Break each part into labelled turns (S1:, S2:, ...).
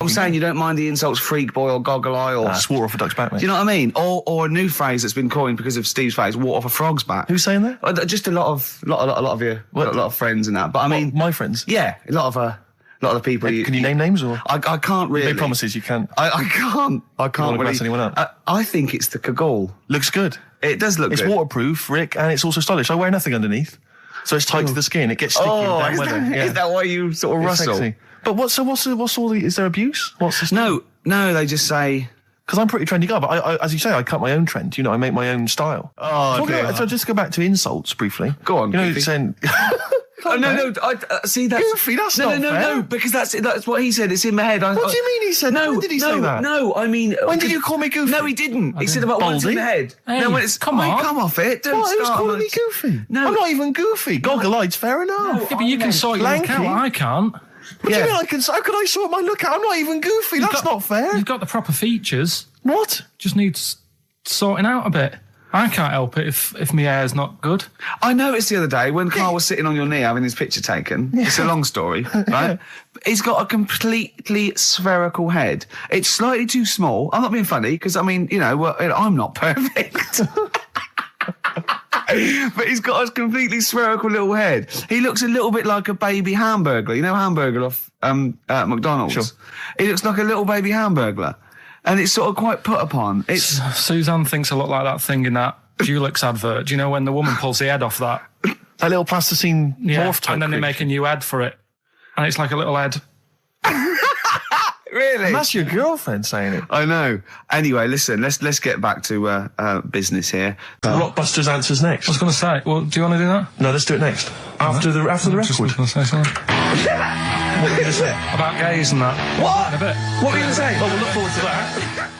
S1: people saying you don't mind the insults freak boy or goggle eye or...
S2: swore off a duck's back, mate.
S1: Do you know what I mean? Or a new phrase that's been coined because of Steve's face, water off a frog's back.
S2: Who's saying that?
S1: Just a lot of your... A lot of friends and that. But I mean...
S2: My friends?
S1: Yeah, a lot of the people...
S2: Can you name names, or...?
S1: I can't really...
S2: You made promises, you can't...
S1: I can't
S2: really...
S1: really...
S2: anyone up?
S1: I think it's the cagoule.
S2: Looks good.
S1: It does look good.
S2: It's waterproof, Rick, and it's also stylish. I wear nothing underneath. So it's tight to the skin. It gets sticky in bad weather.
S1: Is that why you sort of rustle?
S2: Sexy. But what's all the... Is there abuse? What's this?
S1: No, they just say...
S2: Because I'm pretty trendy guy, but I, as you say, I cut my own trend. You know, I make my own style. So just go back to insults briefly.
S1: Go on.
S2: You know, saying...
S1: No. See, that's...
S2: Goofy, that's not fair.
S1: No, because that's what he said. It's in my head.
S2: What do you mean he said? When did he say that?
S1: No, I mean...
S2: When did you call me goofy?
S1: No, he didn't. He said about what's in the head.
S3: Hey,
S1: no, when it's... Come off it. Don't
S2: What? Who's
S1: start
S2: calling me goofy?
S1: No.
S2: I'm not even goofy. Goggle-eyed's fair enough.
S3: Yeah, but you can sort your look out. I can't.
S2: What do you mean I can... How could I sort my look out? I'm not even goofy. That's not fair.
S3: You've got the proper features.
S2: What?
S3: Just needs sorting out a bit. I can't help it if my hair's not good.
S1: I noticed the other day when Karl was sitting on your knee having his picture taken. Yeah. It's a long story, right? He's got a completely spherical head. It's slightly too small. I'm not being funny because, I mean, you know, I'm not perfect. But he's got a completely spherical little head. He looks a little bit like a baby hamburger. You know hamburger off McDonald's?
S2: Sure.
S1: He looks like a little baby hamburger. And it's sort of quite put upon.
S3: Suzanne thinks I look like that thing in that Dulux advert. Do you know when the woman pulls the head off that?
S2: That little plasticine morph type.
S3: And then they make a new ad for it. And it's like a little head.
S1: Really?
S2: And that's your girlfriend saying it.
S1: I know. Anyway, listen, let's get back to business here.
S2: Rockbusters answers next.
S3: I was going to say, well, do you want to do that?
S2: No, let's do it next. After the record.
S3: Just going to say something.
S2: What were you going to say?
S3: About gays and that.
S1: What?
S3: In a bit.
S1: What were you going to say?
S2: Oh, we'll look forward to that.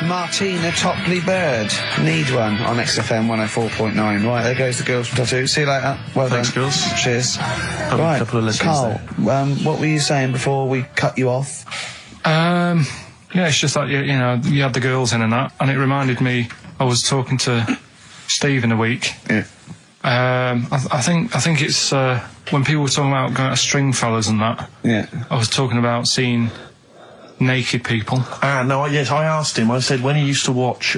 S1: Martina Topley Bird. Need one on XFM 104.9. Right, there goes the girls from Tattoo. See you later. Well
S2: Thanks,
S1: done.
S2: girls.
S1: Cheers.
S2: Right, a couple of lessons
S1: Karl,
S2: there.
S1: what were you saying before we cut you off?
S3: Yeah, it's just like, you know, you had the girls in and that, and it reminded me, I was talking to Steve in a week.
S1: Yeah.
S3: I think it's when people were talking about going to Stringfellas and that.
S1: Yeah.
S3: I was talking about seeing naked people.
S2: No, yes, I asked him. I said when he used to watch,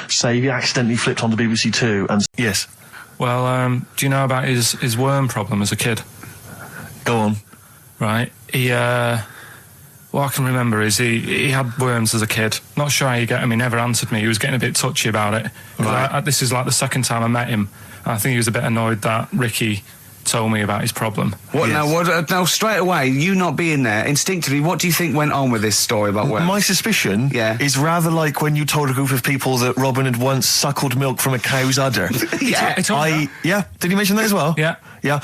S2: say, he accidentally flipped onto BBC Two, and yes.
S3: Well, do you know about his worm problem as a kid?
S2: Go on.
S3: Right. What I can remember is he had worms as a kid. Not sure how you get him. He never answered me. He was getting a bit touchy about it. Right. This is like the second time I met him. I think he was a bit annoyed that Ricky told me about his problem.
S1: What yes. Now, straight away, you not being there, instinctively, what do you think went on with this story about worms?
S2: My suspicion is rather like when you told a group of people that Robin had once suckled milk from a cow's udder.
S1: Yeah.
S2: Did he mention that as well?
S3: Yeah.
S2: Yeah.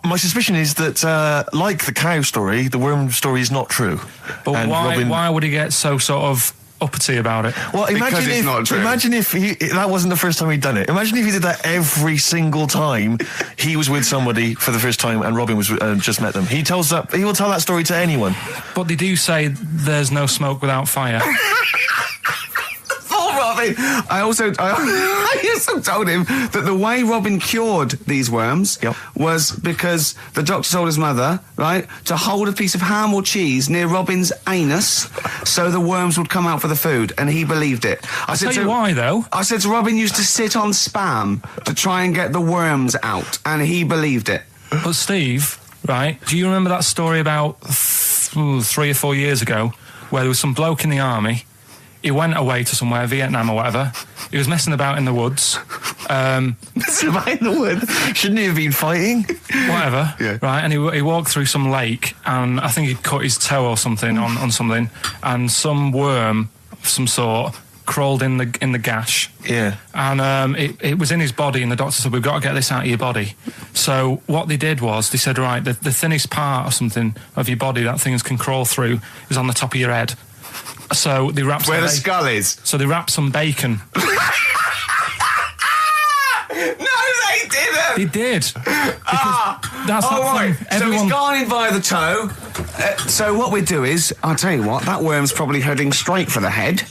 S2: My suspicion is that, like the cow story, the worm story is not true.
S3: But
S2: and
S3: why would he get so sort of uppity about it?
S2: Well, imagine if that wasn't the first time he'd done it. Imagine if he did that every single time he was with somebody for the first time and Robin was just met them. He will tell that story to anyone.
S3: But they do say there's no smoke without fire.
S1: Robin. I also told him that the way Robin cured these worms was because the doctor told his mother, right, to hold a piece of ham or cheese near Robin's anus so the worms would come out for the food, and he believed it.
S3: I'll tell you why, though.
S1: I said to Robin used to sit on Spam to try and get the worms out, and he believed it.
S3: But Steve, right, do you remember that story about 3 or 4 years ago where there was some bloke in the army? He went away to somewhere, Vietnam or whatever. He was messing about in the woods.
S2: Messing about in the woods? Shouldn't he have been fighting?
S3: Whatever.
S1: Yeah.
S3: Right, and he walked through some lake, and I think he'd cut his toe or something on something, and some worm of some sort crawled in the gash.
S2: Yeah.
S3: And it was in his body, and the doctor said, we've got to get this out of your body. So what they did was, they said, right, the thinnest part or something of your body that things can crawl through is on the top of your head. So they wrapped
S1: where the skull is.
S3: So they wrapped some bacon.
S1: No, they didn't.
S3: They did. That's
S1: right.
S3: Thing.
S1: So he's gone in via the toe. So what we do is, I'll tell you what, that worm's probably heading straight for the head.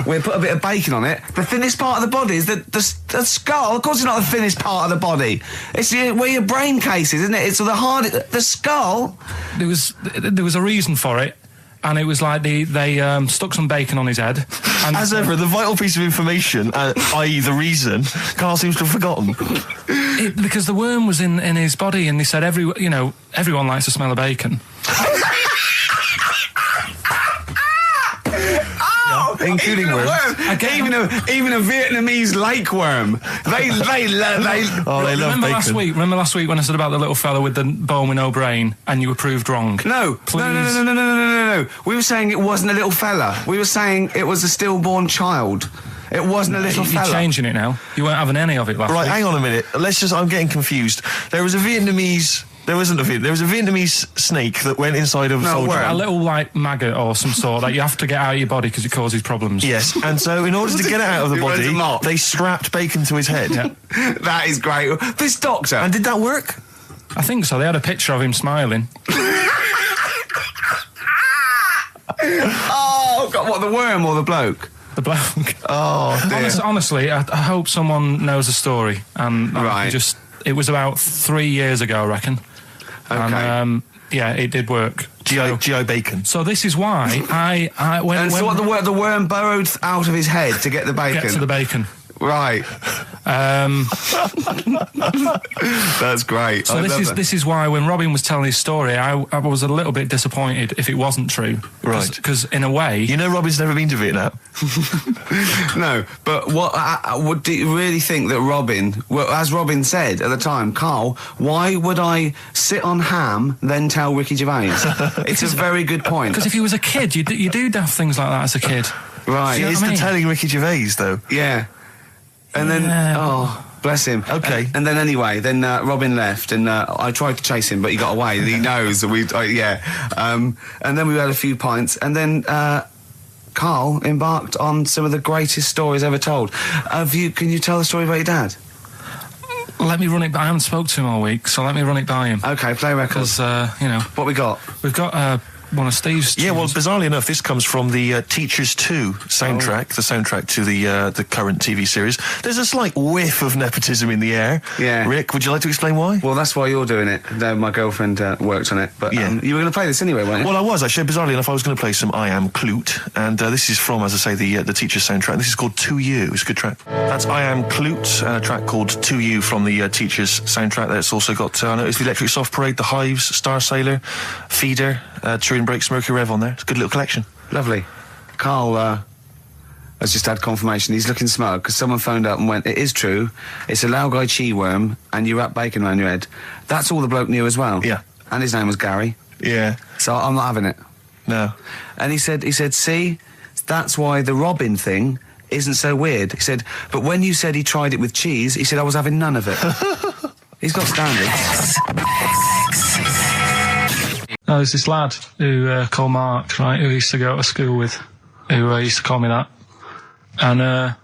S1: We'll put a bit of bacon on it. The thinnest part of the body is the skull. Of course, it's not the thinnest part of the body. It's where your brain case is, isn't it? It's the skull.
S3: There was a reason for it. And it was like they stuck some bacon on his head. And
S2: As ever, the vital piece of information, i.e. the reason, Karl seems to have forgotten.
S3: Because the worm was in his body, and they said everyone likes the smell of bacon.
S2: Including worms.
S1: Even a Vietnamese lake worm. They love
S3: Remember last week when I said about the little fella with the bone with no brain, and you were proved wrong?
S1: No.
S3: Please.
S1: No. We were saying it wasn't a little fella. We were saying it was a stillborn child. It wasn't a little fella.
S3: You're changing it now. You weren't having any of it last week.
S2: Right, hang on a minute. I'm getting confused. There was a Vietnamese snake that went inside of a soldier.
S3: A little, like, maggot or some sort that you have to get out of your body because it causes problems.
S2: Yes, and so in order to get it out of the body, they strapped bacon to his head.
S3: Yeah.
S1: That is great. This doctor.
S2: And did that work?
S3: I think so. They had a picture of him smiling.
S1: Oh, God, what, the worm or the bloke?
S3: The bloke.
S1: Oh, dear.
S3: Honestly, I hope someone knows the story.
S1: Right.
S3: It was about 3 years ago, I reckon.
S1: Okay.
S3: And, yeah, it did work.
S2: G.I. Bacon.
S3: So this is why
S1: the worm burrowed out of his head to get the bacon?
S3: Get to the bacon.
S1: Right. That's great.
S3: So this is why when Robin was telling his story, I was a little bit disappointed if it wasn't true.
S2: Right.
S3: Because in a way...
S2: You know Robin's never been to Vietnam.
S1: No, but do you really think that Robin, well, as Robin said at the time, Karl, why would I sit on ham, then tell Ricky Gervais? It's a very good point.
S3: Because if he was a kid, you do daft things like that as a kid.
S1: Right.
S2: It's the telling Ricky Gervais, though.
S1: Yeah. And then, bless him.
S2: Okay.
S1: And then anyway, Robin left, and I tried to chase him, but he got away. He knows that and then we had a few pints, and then Karl embarked on some of the greatest stories ever told. Can you tell the story about your dad?
S3: Let me run it by. I haven't spoke to him all week, so let me run it by him.
S1: Okay, play records.
S3: Because
S1: what we got?
S3: We've got one of Steve's tunes.
S2: Yeah, well, bizarrely enough, this comes from the Teachers 2 soundtrack, the soundtrack to the current TV series. There's a slight whiff of nepotism in the air.
S1: Yeah.
S2: Rick, would you like to explain why?
S1: Well, that's why you're doing it. My girlfriend worked on it. But you were going to play this anyway, weren't you?
S2: Well, I was, actually. Bizarrely enough, I was going to play some I Am Clute, and this is from, as I say, the Teachers soundtrack. This is called To You. It's a good track. That's I Am Clute, and a track called To You from the Teachers soundtrack. That's also got, I noticed, the Electric Soft Parade, The Hives, Star Sailor, Feeder, Turin Breaks, Mercury Rev on there. It's a good little collection.
S1: Lovely. Karl has just had confirmation. He's looking smug because someone phoned up and went, it is true, it's a Laogai chi worm and you wrap bacon around your head. That's all the bloke knew as well.
S2: Yeah.
S1: And his name was Gary.
S2: Yeah.
S1: So I'm not having it.
S2: No.
S1: And he said, see, that's why the Robin thing isn't so weird. He said, but when you said he tried it with cheese, he said I was having none of it. He's got standards.
S3: No, there's this lad who called Mark, right, who used to go to school with, who used to call me that. And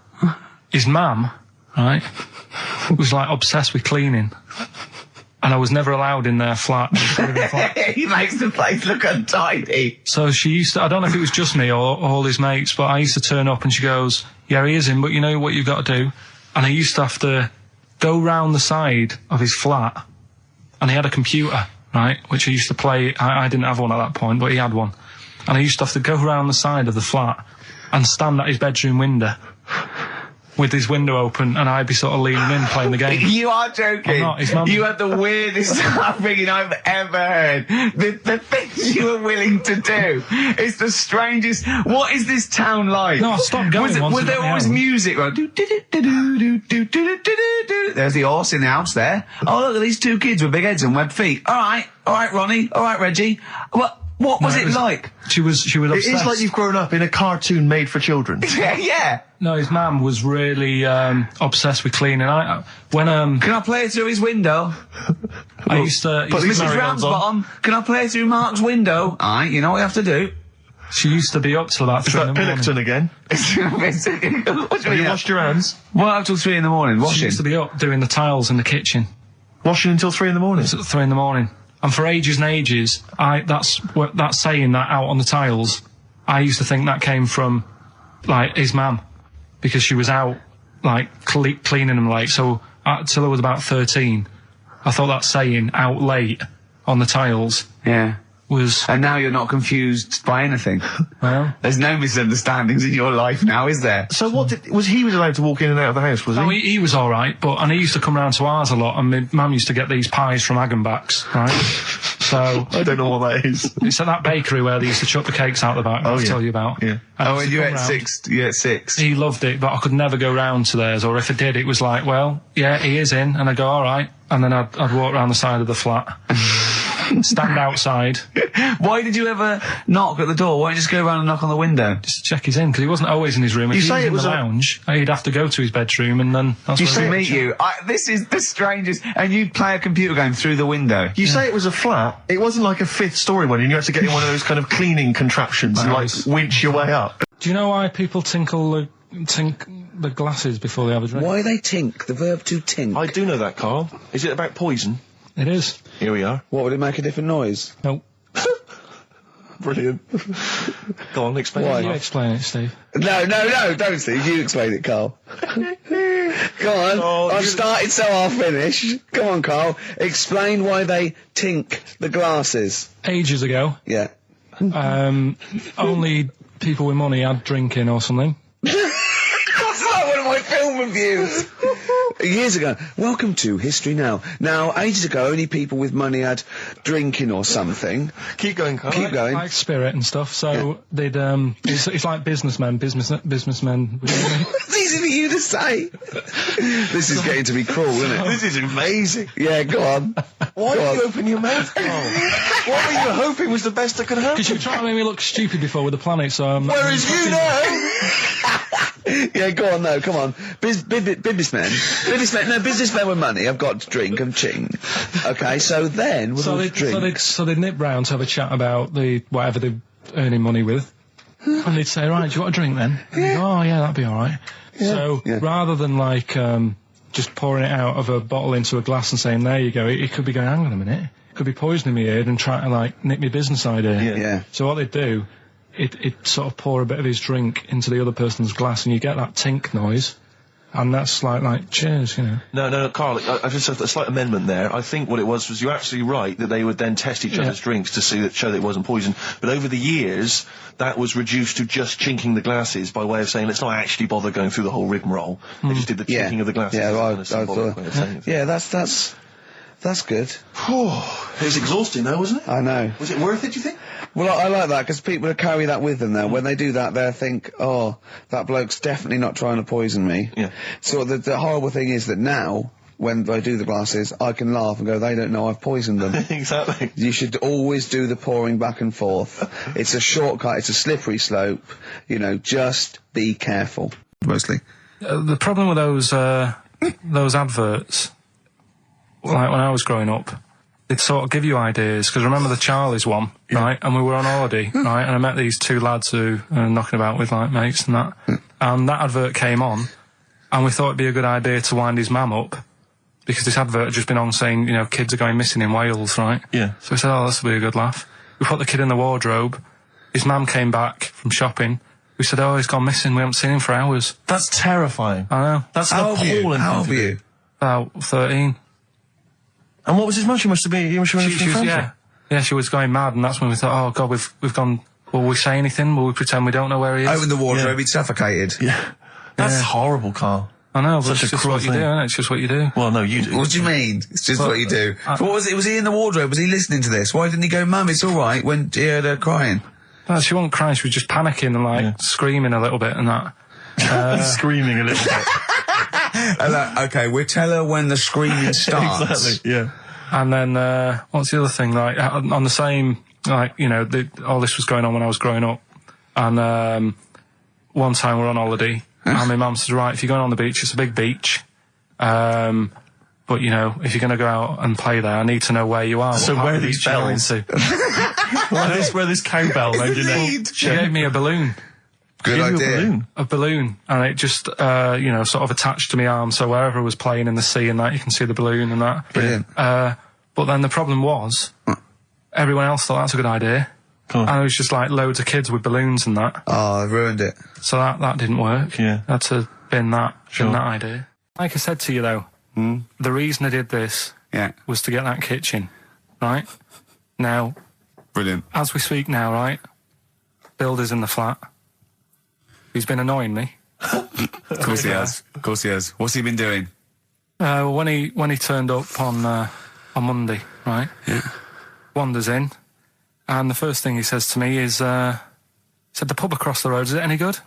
S3: his mum, right, was like obsessed with cleaning. And I was never allowed in their flat.
S1: He makes the place look untidy.
S3: So she used to, I don't know if it was just me or all his mates, but I used to turn up and she goes, yeah, he is in, but you know what you've got to do? And I used to have to go round the side of his flat, and he had a computer, right, which I used to play. I didn't have one at that point, but he had one. And I used to have to go round the side of the flat and stand at his bedroom window with his window open, and I'd be sort of leaning in playing the game.
S1: You are joking.
S3: I'm not. His mum...
S1: You had the weirdest upbringing I've ever heard. The things you were willing to do. It's the strangest. What is this town like?
S3: No, I stopped going.
S1: Was there always music? Right? There's the horse in the house there. Oh, look at these two kids with big heads and webbed feet. All right, Ronnie. All right, Reggie. What was it like?
S3: She was obsessed.
S2: It's like you've grown up in a cartoon made for children.
S1: Yeah.
S3: No, his mum was really obsessed with cleaning. Can
S1: I play it through his window?
S3: I used to...
S1: Mrs. Ramsbottom, can I play it through Mark's window? Aye, you know what you have to do.
S3: She used to be up till about 3 in the morning.
S2: Pilkington again? Have you washed your hands?
S1: Well, up till 3 in the morning, washing.
S3: She used to be up doing the tiles in the kitchen.
S2: Washing until 3 in the morning?
S3: It's at 3 in the morning. And for ages and ages, that saying that out on the tiles, I used to think that came from, like, his mum, because she was out, like, cleaning them late. So, till I was about 13, I thought that saying, out late, on the tiles,
S1: yeah,
S3: was...
S1: And now you're not confused by anything.
S3: Well...
S1: There's no misunderstandings in your life now, is there?
S2: So was he allowed to walk in and out of the house, was he?
S3: Oh, he was all right, and he used to come round to ours a lot, and my mum used to get these pies from Hagenbach's, right? So...
S2: I don't know what that is.
S3: It's at that bakery where they used to chuck the cakes out the back, I'll tell you about.
S2: Yeah.
S1: And you ate six.
S3: He loved it, but I could never go round to theirs, or if I did, it was like, well, yeah, he is in, and I'd go, all right, and then I'd walk round the side of the flat. Stand outside.
S1: Why did you ever knock at the door? Why don't you just go around and knock on the window?
S3: Just to check he's in, because he wasn't always in his room. If he was in the lounge, he'd have to go to his bedroom, and then that's
S1: you see meet you. This is the strangest. And you'd play a computer game through the window.
S2: You say it was a flat. It wasn't like a fifth-story one, and you had to get in one of those kind of cleaning contraptions and like winch your way up.
S3: Do you know why people tink the glasses before they have a drink?
S1: Why they tink? The verb to tink.
S2: I do know that, Carl. Is it about poison?
S3: It is.
S2: Here we are.
S1: What, would it make a different noise?
S3: Nope.
S2: Brilliant. Go on, explain
S3: Why?
S2: it.
S3: You explain it, Steve.
S1: No, don't, Steve. You explain it, Carl. Go on.
S2: Oh,
S1: I've started, so I'll finish. Come on, Carl. Explain why they tink the glasses.
S3: Ages ago,
S1: Yeah.
S3: only people with money had drinking or something.
S1: That's like one of my film reviews. Years ago. Welcome to History Now. Now, ages ago, only people with money had drinking or something.
S2: Keep going, Carl.
S1: Keep going.
S3: Like spirit and stuff, so they'd, it's like businessmen with money.
S1: It's easy for you to say. This is getting to be cruel, isn't it?
S2: This is amazing.
S1: Yeah, go on.
S2: Why
S1: Go
S2: did
S1: on.
S2: you open your mouth, Carl? What were you hoping was the best that could happen?
S3: Because you were trying to make me look stupid before with the planet, so...
S2: Whereas you know...
S1: Yeah, go on, no, come on. Businessmen with money have got to drink and ching. Okay, so then, with all the drinks...
S3: So they'd nip round to have a chat about whatever they're earning money with. And they'd say, right, do you want a drink then? And they'd go, oh, yeah, that'd be alright.
S1: Yeah.
S3: So, rather than, like, just pouring it out of a bottle into a glass and saying, there you go, it could be going, hang on a minute, it could be poisoning me here and trying to, like, nick my business idea.
S1: Yeah.
S3: So what they'd do, it'd sort of pour a bit of his drink into the other person's glass and you get that tink noise. And that's like cheers, you know.
S2: No, Carl, I just have a slight amendment there. I think what it was you're absolutely right that they would then test each other's drinks to show that it wasn't poison. But over the years, that was reduced to just chinking the glasses by way of saying, let's not actually bother going through the whole rigmarole. They just did the chinking of the glasses.
S1: That's good.
S2: It was exhausting though, wasn't it?
S1: I know.
S2: Was it worth it, do you think?
S1: Well, I like that, because people carry that with them now. When they do that, they think, oh, that bloke's definitely not trying to poison me.
S2: Yeah.
S1: So the horrible thing is that now, when I do the glasses, I can laugh and go, they don't know I've poisoned them.
S2: Exactly.
S1: You should always do the pouring back and forth. It's a shortcut, it's a slippery slope. You know, just be careful. Mostly.
S3: The problem with those adverts, like when I was growing up, they'd sort of give you ideas, because remember the Charlie's one, right? And we were on holiday, right? And I met these two lads who are knocking about with, like, mates and that. And that advert came on, and we thought it'd be a good idea to wind his mum up, because this advert had just been on saying, you know, kids are going missing in Wales, right?
S2: Yeah.
S3: So we said, oh, this will be a good laugh. We put the kid in the wardrobe. His mum came back from shopping. We said, oh, he's gone missing. We haven't seen him for hours.
S2: That's terrifying.
S3: I know.
S2: That's an appalling
S1: How old
S2: thing
S1: were
S2: to
S1: you?
S2: do.
S3: About 13.
S2: And what was his mum? She must have been
S3: Yeah, she was going mad, and that's when we thought, oh God, we've gone. Will we say anything? Will we pretend we don't know where he is?
S1: Open the wardrobe, he'd suffocated.
S2: Yeah. That's horrible, Carl.
S3: I know, but
S2: Such
S3: it's
S2: a
S3: just
S2: cruel
S3: what you do,
S2: thing.
S3: isn't it? It's just what you do.
S2: Well, no, you do.
S1: What do you mean? It's just what you do. What was it? Was he in the wardrobe? Was he listening to this? Why didn't he go, Mum, it's all right, when he heard her crying?
S3: No, she wasn't crying, she was just panicking and, like, screaming a little bit and that.
S2: Screaming a little bit.
S1: Okay, we'll tell her when the screaming starts.
S2: Exactly, yeah.
S3: And then, what's the other thing? Like, on the same, like, you know, all this was going on when I was growing up. And, one time we're on holiday, and my mum said, right, if you're going on the beach, it's a big beach. But, you know, if you're going to go out and play there, I need to know where you are.
S2: So where are these bells? Where this cowbell around your neck?
S3: She gave me a balloon.
S1: Good idea.
S3: A balloon, and it just, you know, sort of attached to my arm, so wherever I was playing in the sea and that, you can see the balloon and that.
S1: Brilliant.
S3: But then the problem was, everyone else thought that's a good idea.
S2: Cool.
S3: And it was just like loads of kids with balloons and that.
S1: Oh, I've ruined it.
S3: So that didn't work.
S2: Yeah.
S3: Had to bin that idea. Like I said to you though, the reason I did this was to get that kitchen, right? Now,
S1: Brilliant.
S3: As we speak now, right? Builder's in the flat. He's been annoying me.
S1: Of course he has. Of course he has. What's he been doing?
S3: When he turned up on Monday, right?
S1: Yeah.
S3: Wanders in, and the first thing he says to me is, said, the pub across the road, is it any good?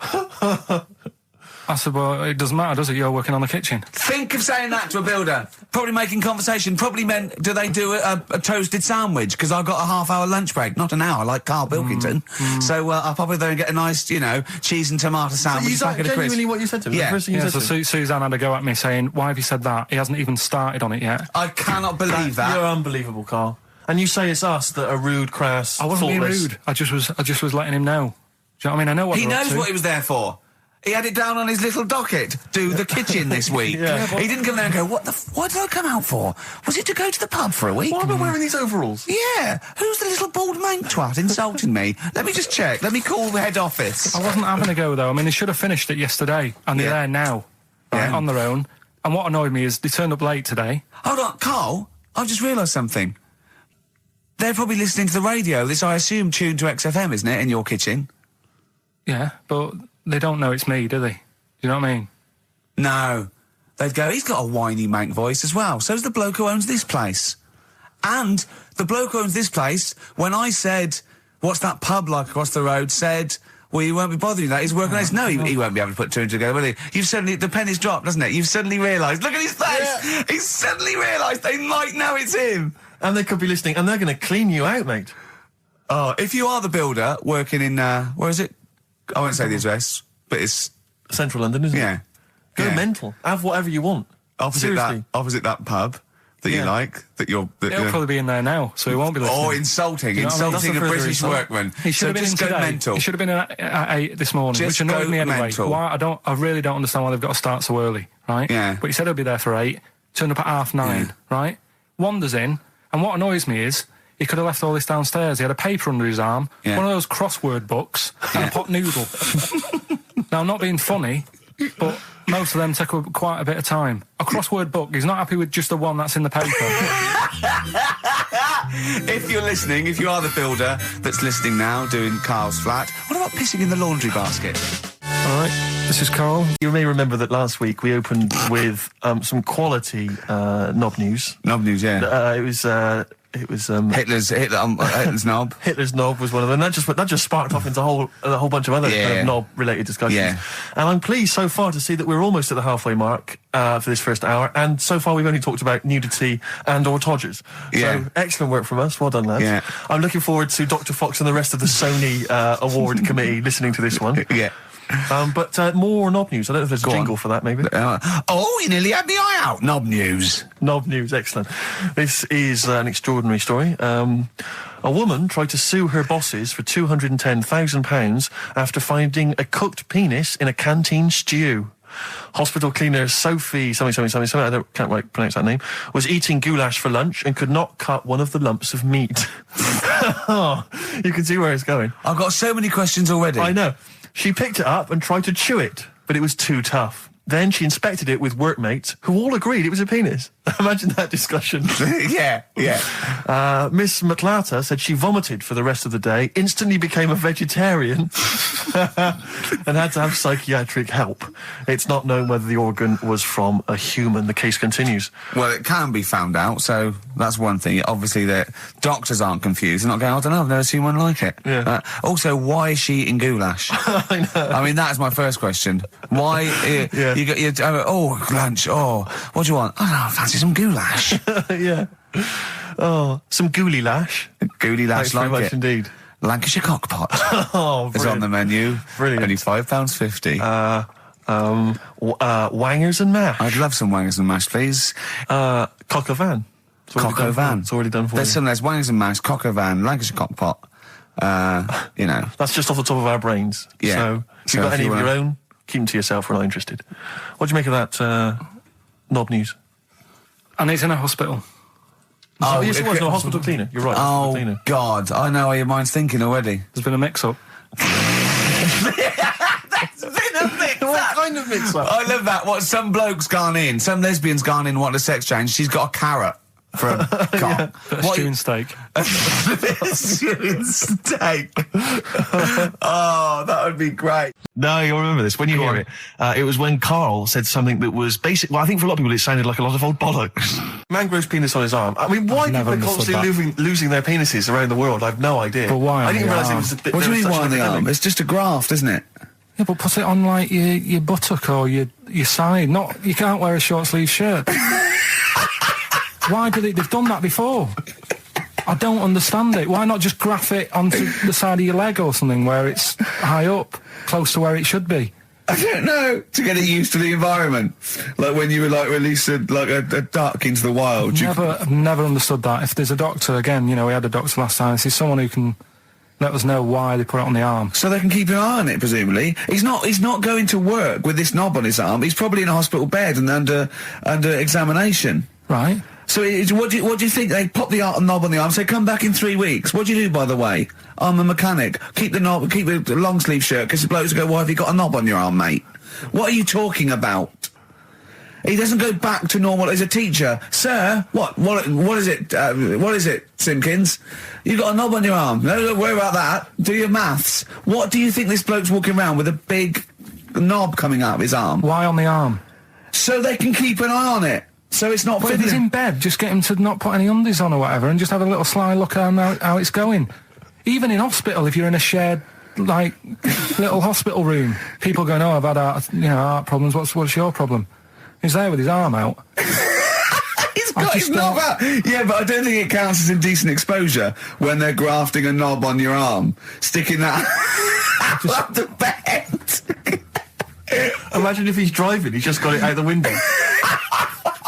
S3: I said, well, it doesn't matter, does it? You're working on the kitchen.
S1: Think of saying that to a builder. Probably making conversation. Probably meant, do they do a toasted sandwich? Because I've got a half-hour lunch break. Not an hour, like Karl Pilkington. So I'll probably go and get a nice, cheese and tomato sandwich.
S2: Is that genuinely what you said to him?
S1: Yeah.
S2: The first thing you said
S3: So
S2: to him?
S3: Suzanne had a go at me saying, why have you said that? He hasn't even started on it yet.
S1: I cannot believe that.
S2: You're unbelievable, Karl. And you say it's us that are rude, crass,
S3: I wasn't being
S2: thoughtless.
S3: rude. I just was letting him know. Do you know what I mean? I know what
S1: He
S3: they're up
S1: knows
S3: to.
S1: what he was there for. He had it down on his little docket. Do the kitchen this week. He didn't come there and go, what did I come out for? Was it to go to the pub for a week?
S2: Why am I wearing these overalls?
S1: Yeah. Who's the little bald mank twat insulting me? Let me just check. Let me call the head office.
S3: I wasn't having a go, though. I mean, they should have finished it yesterday, and they're there now, right, on their own. And what annoyed me is they turned up late today.
S1: Hold on, Karl, I've just realised something. They're probably listening to the radio. This, I assume, tuned to XFM, isn't it, in your kitchen?
S3: Yeah, but they don't know it's me, do they? Do you know what I mean?
S1: No. They'd go, he's got a whiny mank voice as well. So's the bloke who owns this place. And the bloke who owns this place, when I said, what's that pub like across the road, said, well, you won't be bothering that. He's working on this. No, he won't be able to put two and two together, will he? You've suddenly, the penny's dropped, doesn't it? You've suddenly realised. Look at his face. Yeah. He's suddenly realised they might know it's him.
S2: And they could be listening, and they're going to clean you out, mate.
S1: Oh, if you are the builder working in, where is it? I won't say the address, but it's
S2: Central London, isn't it?
S1: Yeah.
S2: Go mental. Have whatever you want.
S1: Opposite that pub that you like, that you're...
S3: He'll probably be in there now, so he won't be listening.
S1: Oh, insulting.
S3: You know what I mean?
S1: Insulting a British workman.
S3: He should have been in
S1: just go
S3: today.
S1: mental.
S3: He should have been at 8 this morning,
S1: Just
S3: which annoyed me anyway.
S1: mental.
S3: Why? I really don't understand why they've got to start so early, right?
S1: Yeah.
S3: But he said he'll be there for 8, turned up at 9:30, right? Wanders in, and what annoys me is he could have left all this downstairs. He had a paper under his arm, one of those crossword books, and a pot noodle. Now, I'm not being funny, but most of them take up quite a bit of time. A crossword book, he's not happy with just the one that's in the paper.
S1: If you're listening, if you are the builder that's listening now, doing Karl's flat, what about pissing in the laundry basket?
S3: All right, this is Karl.
S2: You may remember that last week we opened with some quality knob news.
S1: Knob news, yeah.
S2: It was
S1: Hitler's knob.
S2: Hitler's knob was one of them. That just sparked off into a whole bunch of other kind of knob-related discussions.
S1: Yeah.
S2: And I'm pleased so far to see that we're almost at the halfway mark for this first hour. And so far we've only talked about nudity and/or todgers.
S1: Yeah.
S2: So excellent work from us. Well done, lads.
S1: Yeah.
S2: I'm looking forward to Dr. Fox and the rest of the Sony award committee listening to this one.
S1: Yeah.
S2: But more knob news. I don't know if there's a jingle for that, maybe.
S1: You nearly had me eye out. Knob news.
S2: Knob news, excellent. This is an extraordinary story. A woman tried to sue her bosses for £210,000 after finding a cooked penis in a canteen stew. Hospital cleaner Sophie, can't pronounce that name, was eating goulash for lunch and could not cut one of the lumps of meat. You can see where it's going.
S1: I've got so many questions already.
S2: I know. She picked it up and tried to chew it, but it was too tough. Then she inspected it with workmates, who all agreed it was a penis. Imagine that discussion.
S1: Yeah.
S2: Miss McLarter said she vomited for the rest of the day, instantly became a vegetarian, and had to have psychiatric help. It's not known whether the organ was from a human. The case continues.
S1: Well, it can be found out, so that's one thing. Obviously, the doctors aren't confused. They're not going, I don't know, I've never seen one like it.
S2: Yeah.
S1: Also, why is she eating goulash?
S2: I know.
S1: I mean, that's my first question. Why...
S2: Yeah.
S1: You got lunch. Oh, what do you want? I don't know, I fancy some goulash.
S2: Yeah. Oh, some gooly lash.
S1: Goulash,
S2: Thanks very much indeed.
S1: Lancashire cockpot
S2: Oh,
S1: is on the menu.
S2: Brilliant.
S1: Only £5.50.
S2: Wangers and mash.
S1: I'd love some wangers and mash, please.
S2: Cock o' van.
S1: Cock o' van.
S2: It's already done for
S1: There's
S2: you.
S1: there's wangers and mash, cock o' van, Lancashire cockpot.
S2: That's just off the top of our brains.
S1: Yeah.
S2: So if you've got any of your own, keep them to yourself. We're not interested. What do you make of that knob news?
S3: And he's in a hospital.
S2: Oh, yes, it was. No, hospital cleaner. You're right.
S1: Oh,
S2: cleaner.
S1: God. I know how your mind's thinking already.
S3: There's been a mix-up.
S1: That's been a mix-up.
S2: What kind of mix-up?
S1: I love that. Some bloke's gone in, some lesbian's gone in, wanting a sex change. She's got a carrot. for a cock.
S3: Stewing steak.
S1: Stewing steak. Oh, that would be great.
S2: No, you'll remember this when you hear it. It was when Karl said something that was basic. Well, I think for a lot of people it sounded like a lot of old bollocks. Man grows penis on his arm. I mean, why people are constantly losing their penises around the world? I have no idea.
S3: But why?
S2: I didn't realise it was a bit.
S1: What do you mean why on the arm? It's just a graft, isn't it?
S3: Yeah, but put it on like your buttock or your side. Not you can't wear a short sleeve shirt. Why did it? They've done that before. I don't understand it. Why not just graph it onto the side of your leg or something where it's high up, close to where it should be?
S1: I don't know. To get it used to the environment, like when you were like release a duck into the wild.
S3: I've never understood that. If there's a doctor, again, we had a doctor last time. If there's someone who can let us know why they put it on the arm.
S1: So they can keep an eye on it, presumably. He's not going to work with this knob on his arm. He's probably in a hospital bed and under examination.
S3: Right.
S1: So what do you think? They pop the knob on the arm, say, come back in 3 weeks. What do you do, by the way? I'm a mechanic. Keep the knob, keep the long sleeve shirt, because the blokes go, why have you got a knob on your arm, mate? What are you talking about? He doesn't go back to normal as a teacher. Sir, what is it, Simpkins? You got a knob on your arm. No, don't worry about that. Do your maths. What do you think this bloke's walking around with a big knob coming out of his arm?
S3: Why on the arm?
S1: So they can keep an eye on it. So it's not
S3: But if he's in bed, just get him to not put any undies on or whatever and just have a little sly look at how it's going. Even in hospital, if you're in a shared, little hospital room, people going, oh, I've had heart problems, what's your problem? He's there with his arm out.
S1: He's got his knob out. Yeah, but I don't think it counts as indecent exposure when they're grafting a knob on your arm, sticking that up the bed.
S2: Imagine if he's driving, he's just got it out the window.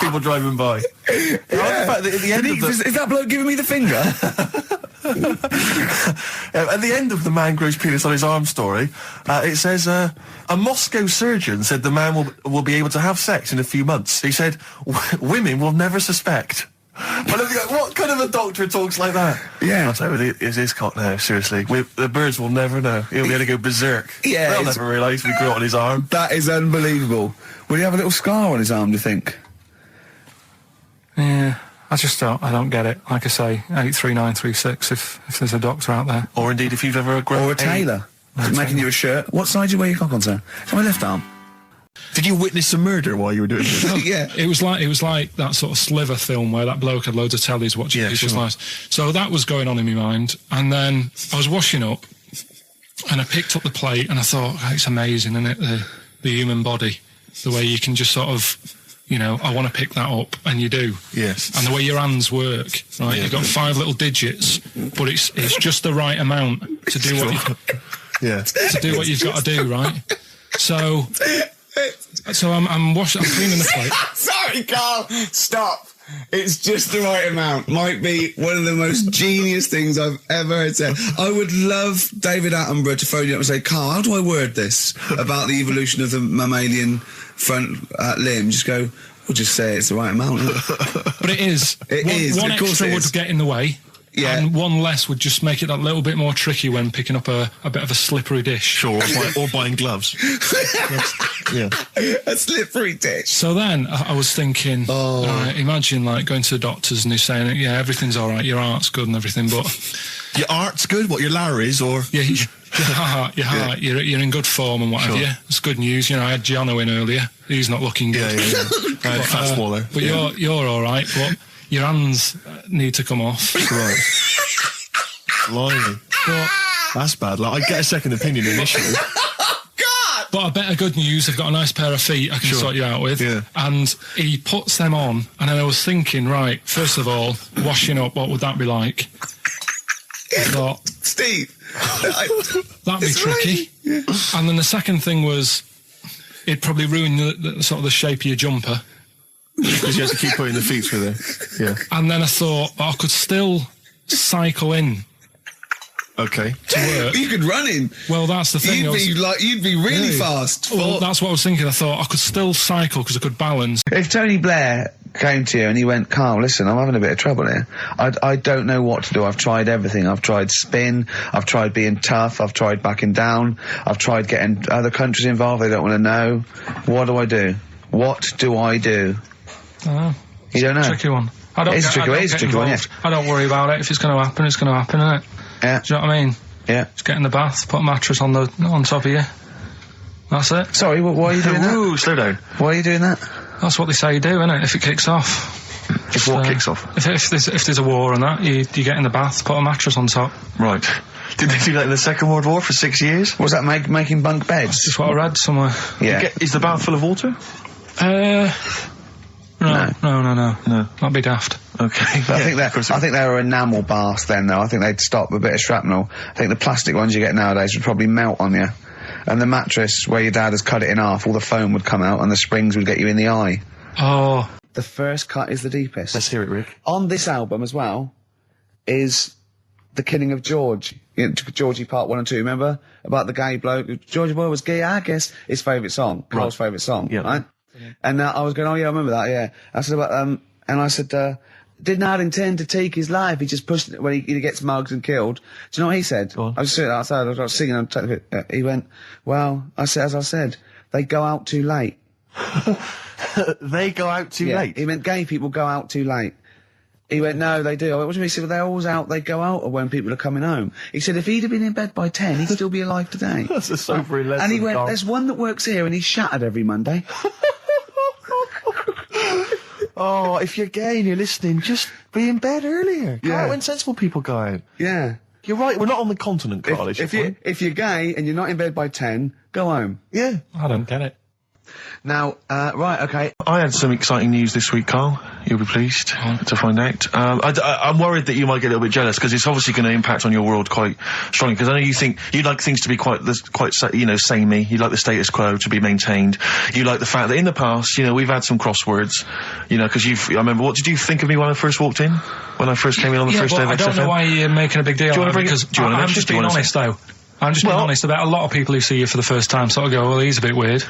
S2: People driving by.
S1: Yeah.
S2: At the end
S1: Is that bloke giving me the finger?
S2: At the end of the man grows penis on his arm story, it says, a Moscow surgeon said the man will be able to have sex in a few months. He said, women will never suspect. Well, what kind of a doctor talks like that?
S1: Yeah.
S2: I'll tell you, it's his cock now, seriously. The birds will never know. He'll be able to go berserk.
S1: Yeah.
S2: They'll never realise we grew it on his arm.
S1: That is unbelievable. Will he have a little scar on his arm, do you think?
S3: Yeah, I don't get it. Like I say, 83936 if there's a doctor out there.
S2: Or indeed if you've ever grown...
S1: Or a tailor. Making you a shirt. What side do you wear your cock on, sir? It's on my left arm.
S2: Did you witness a murder while you were doing this?
S1: Yeah.
S3: It was like that sort of Sliver film where that bloke had loads of tellies watching people's lives. So that was going on in my mind. And then I was washing up and I picked up the plate and I thought, oh, it's amazing, isn't it? The human body. The way you can just sort of... I want to pick that up, and you do.
S2: Yes.
S3: And the way your hands work, right? Yeah. You've got 5 little digits, but it's just the right amount to do what you've got to do, right? So I'm washing, I'm cleaning the plate.
S1: Sorry, Carl. Stop. It's just the right amount. Might be one of the most genius things I've ever heard said. I would love David Attenborough to phone you up and say, Carl, how do I word this about the evolution of the mammalian front limb? Just go, we'll just say it's the right amount.
S3: But it is. One extra would get in the way. Yeah. And one less would just make it that little bit more tricky when picking up a bit of a slippery dish.
S2: Sure, or buying gloves. Yeah.
S1: A slippery dish.
S3: So then I was thinking, imagine going to the doctors and he's saying, yeah, everything's all right, your heart's good and everything, but...
S2: Your heart's good? What, your Larry's, or...?
S3: Yeah, your heart, you're in good form and what have you. It's good news. I had Gianno in earlier. He's not looking good.
S2: Yeah. Fat swaller.
S3: But you're all right, but... Your hands need to come off.
S2: Right. Blimey. That's bad. I'd get a second opinion initially.
S1: God!
S3: But I better good news, I've got a nice pair of feet I can sort you out with. Yeah. And he puts them on, and then I was thinking, right, first of all, washing up, what would that be like? I thought...
S1: Steve!
S3: That'd be tricky. Yeah. And then the second thing was, it'd probably ruin the sort of the shape of your jumper.
S2: Because you have to keep putting the feet through there. Yeah.
S3: And then I thought, I could still cycle in.
S2: Okay.
S3: To work.
S1: You could run in.
S3: Well, that's the thing.
S1: You'd be really fast.
S3: Well, that's what I was thinking. I thought I could still cycle because I could balance.
S1: If Tony Blair came to you and he went, Carl, listen, I'm having a bit of trouble here. I don't know what to do. I've tried everything. I've tried spin. I've tried being tough. I've tried backing down. I've tried getting other countries involved. They don't want to know. What do I do? What do I do?
S3: Oh,
S1: you don't know?
S3: Tricky one. I don't.
S1: It is a tricky one,
S3: get involved. I don't worry about it. If it's going to happen, it's going to happen, isn't it?
S1: Yeah.
S3: Do you know what I mean?
S1: Yeah.
S3: Just get in the bath, put a mattress on top of you. That's it.
S1: Sorry, why are you doing that?
S2: Ooh, slow down.
S1: Why are you doing that?
S3: That's what they say you do, isn't it? If it kicks off.
S2: If what kicks off?
S3: If there's a war and that, you get in the bath, put a mattress on top.
S2: Right. Did they do that in the Second World War for 6 years?
S1: Was that making bunk beds?
S3: That's just what I read somewhere.
S1: Yeah.
S2: Is the bath full of water?
S3: No. That'd be daft.
S2: Okay.
S1: But I think they were enamel baths then, though. I think they'd stop a bit of shrapnel. I think the plastic ones you get nowadays would probably melt on you. And the mattress, where your dad has cut it in half, all the foam would come out and the springs would get you in the eye.
S3: Oh.
S1: The first cut is the deepest.
S2: Let's hear it, Rick.
S1: On this album as well is The Killing of George. Georgie Part 1 and 2, remember? About the gay bloke. Georgie Boy was gay, I guess. His favourite song. Carl's favourite song, right? And I was going, oh yeah, I remember that, yeah. I said about, and I said, did not intend to take his life. He just pushed it when he gets mugged and killed. Do you know what he said? I was sitting outside, I was singing, he went, well, as I said, they go out too late.
S2: They go out too late?
S1: He meant gay people go out too late. He went, no, they do. I went, what do you mean? He said, well, they're always out, they go out when people are coming home. He said, if he'd have been in bed by 10, he'd still be alive today.
S2: That's a sobering lesson.
S1: And he went, there's one that works here and he's shattered every Monday.
S2: Oh, if you're gay and you're listening, just be in bed earlier. Go out when sensible people go out.
S1: Yeah.
S2: You're right, we're not on the continent, Carl.
S1: If you're gay and you're not in bed by 10, go home.
S2: Yeah.
S3: I don't get it.
S1: Now, right, okay.
S2: I had some exciting news this week, Carl. You'll be pleased to find out. I'm worried that you might get a little bit jealous because it's obviously going to impact on your world quite strongly. Because I know you think you'd like things to be quite samey. You like the status quo to be maintained. You like the fact that in the past, we've had some crosswords. Because I remember. What did you think of me when I first walked in? When I first came in on the first day of XFM?
S3: I don't know why you're making a big deal.
S2: Do you want to bring it?
S3: I'm just being honest, though. I'm just being honest about a lot of people who see you for the first time sort of go, well, he's a bit weird.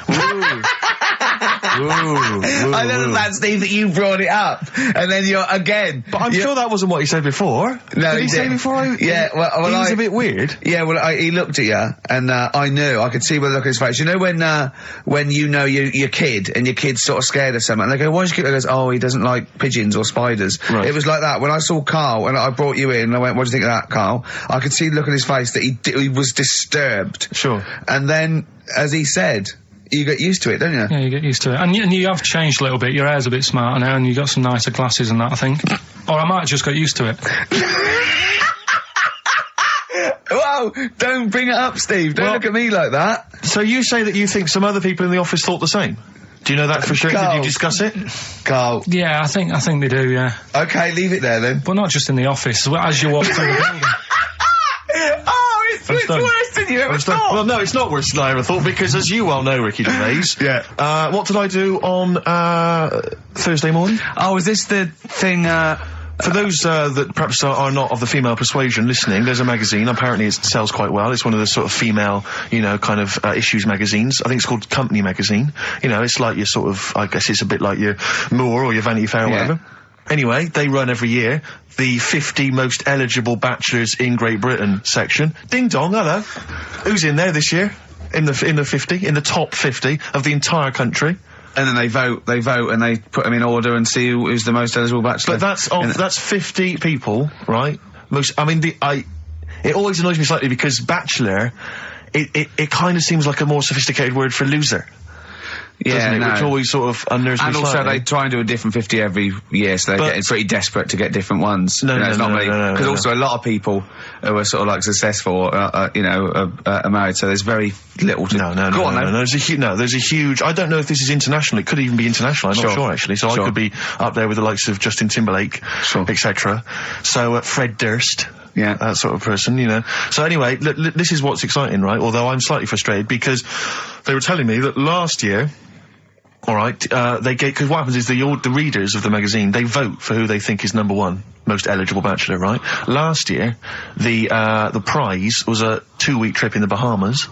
S1: I love that, Steve, that you brought it up, and then you're again.
S2: But I'm sure that wasn't what he said before.
S1: No,
S2: did he say before?
S1: Yeah, well,
S2: he was a bit weird.
S1: Yeah, well, he looked at you, and I knew. I could see by the look of his face. You know when you know your kid, and your kid's sort of scared of something, and they go, "Why is your kid?" He goes, "Oh, he doesn't like pigeons or spiders." Right. It was like that when I saw Carl, and I brought you in, and I went, "What do you think of that, Carl?" I could see the look on his face that he was disturbed.
S2: Sure.
S1: And then, as he said, you get used to it, don't you?
S3: Yeah, you get used to it. And you have changed a little bit. Your hair's a bit smarter now, and you got some nicer glasses and that, I think. Or I might have just got used to it.
S1: Whoa! Don't bring it up, Steve. Don't look at me like that.
S2: So you say that you think some other people in the office thought the same? Do you know that for sure?
S1: Carl.
S2: Did you discuss it?
S1: Carl.
S3: Yeah, I think they do, yeah.
S1: Okay, leave it there then.
S3: But not just in the office, as you walk through the building.
S1: It's worse than you ever thought.
S2: Well, no, it's not worse than I ever thought, because as you well know, Ricky Gervais, what did I do on Thursday morning?
S1: Oh, is this the thing,
S2: for those that perhaps are not of the female persuasion listening, there's a magazine. Apparently it sells quite well. It's one of the sort of female, kind of issues magazines. I think it's called Company Magazine. It's like your sort of, I guess it's a bit like your Moore or your Vanity Fair or whatever. Anyway, they run every year the 50 most eligible bachelors in Great Britain section. Ding dong, hello. Who's in there this year? In the 50, in the top 50 of the entire country.
S1: And then they vote, and they put them in order and see who's the most eligible bachelor.
S2: But that's 50 people, right? It always annoys me slightly because bachelor, it kind of seems like a more sophisticated word for loser. Yeah, no. Which always sort of unnerves me.
S1: And also,
S2: slightly.
S1: they try and do a different 50 every year, so they're getting pretty desperate to get different ones.
S2: No,
S1: because also a lot of people who are sort of like successful, are married, so there's very little to.
S2: No. There's a huge. I don't know if this is international. It could even be international. I'm not sure actually. So I could be up there with the likes of Justin Timberlake, etc. So Fred Durst. Yeah, that sort of person, So anyway, this is what's exciting, right? Although I'm slightly frustrated because they were telling me that last year. All right, because what happens is the readers of the magazine, they vote for who they think is number one most eligible bachelor, right? Last year, the prize was a 2-week trip in the Bahamas.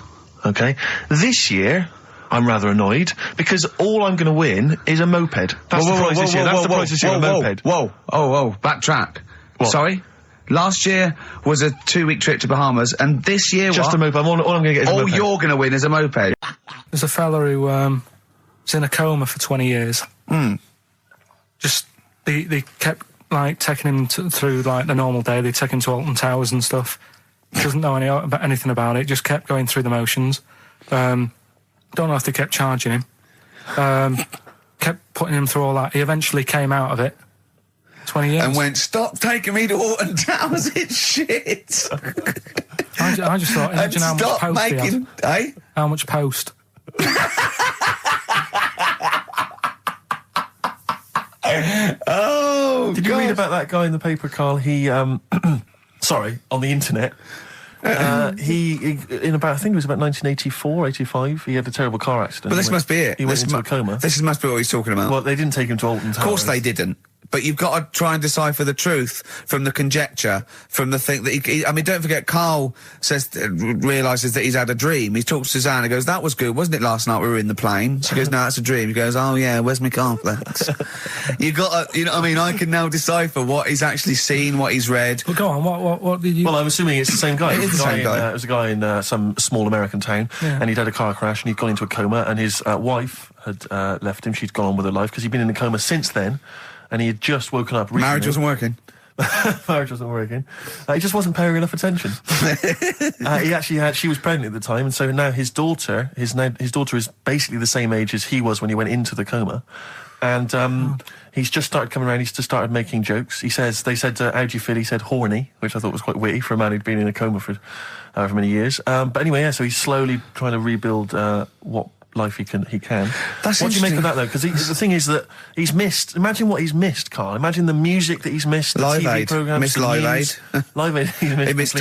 S2: Okay, this year. I'm rather annoyed because all I'm going to win is a moped. That's the prize this year. That's the prize this year. A moped.
S1: Whoa! Backtrack.
S2: What?
S1: Sorry. Last year was a 2-week trip to Bahamas, and this year
S2: just a moped. All I'm going to get is a moped.
S1: All you're going to win is a moped.
S3: There's a fella who was in a coma for 20 years. Just they kept like taking him through like the normal day. They take him to Alton Towers and stuff. Doesn't know anything about it. Just kept going through the motions. Don't know if they kept charging him. Kept putting him through all that. He eventually came out of it. 20 years.
S1: And went, stop taking me to Alton Towers, it's shit.
S3: I just thought, imagine how much post he had.
S1: Eh?
S3: How much post?
S1: Oh,
S2: Did you read about that guy in the paper, Carl? He, sorry, on the internet. He in about, I think it was about 1984, 85, he had a terrible car accident.
S1: But this must be it.
S2: He went into a coma.
S1: This must be what he's talking about.
S2: Well, they didn't take him to Alton Towers.
S1: Of course they didn't. But you've got to try and decipher the truth from the conjecture, from the thing that he I mean, don't forget, Carl realises that he's had a dream. He talks to Suzanne and goes, that was good, wasn't it, last night we were in the plane? She goes, no, that's a dream. He goes, oh yeah, where's my cornflakes? You got to, you know what I mean? I can now decipher what he's actually seen, what he's read.
S3: Well, go on, what did you...
S2: Well, I'm assuming it's the same guy.
S1: It is the same guy.
S2: It was a guy in some small American town, and he'd had a car crash, and he'd gone into a coma, and his wife had left him. She'd gone on with her life, because he'd been in a coma since then, and he had just woken up recently.
S1: Marriage wasn't working.
S2: Marriage wasn't working. He just wasn't paying enough attention. He actually had, she was pregnant at the time, and so now his daughter is basically the same age as he was when he went into the coma. And he's just started coming around. He's just started making jokes. They said, how do you feel? He said horny, which I thought was quite witty for a man who'd been in a coma for however many years. But anyway, yeah, so he's slowly trying to rebuild what life he can.
S1: That's
S2: what do you make of that, though? Because the thing is that he's missed. Imagine what he's missed, Carl. Imagine the music that he's missed. The
S1: Live
S2: TV
S1: Aid.
S2: programs,
S1: Missed
S2: the
S1: Live
S2: news.
S1: Aid.
S2: Live Aid.
S1: He missed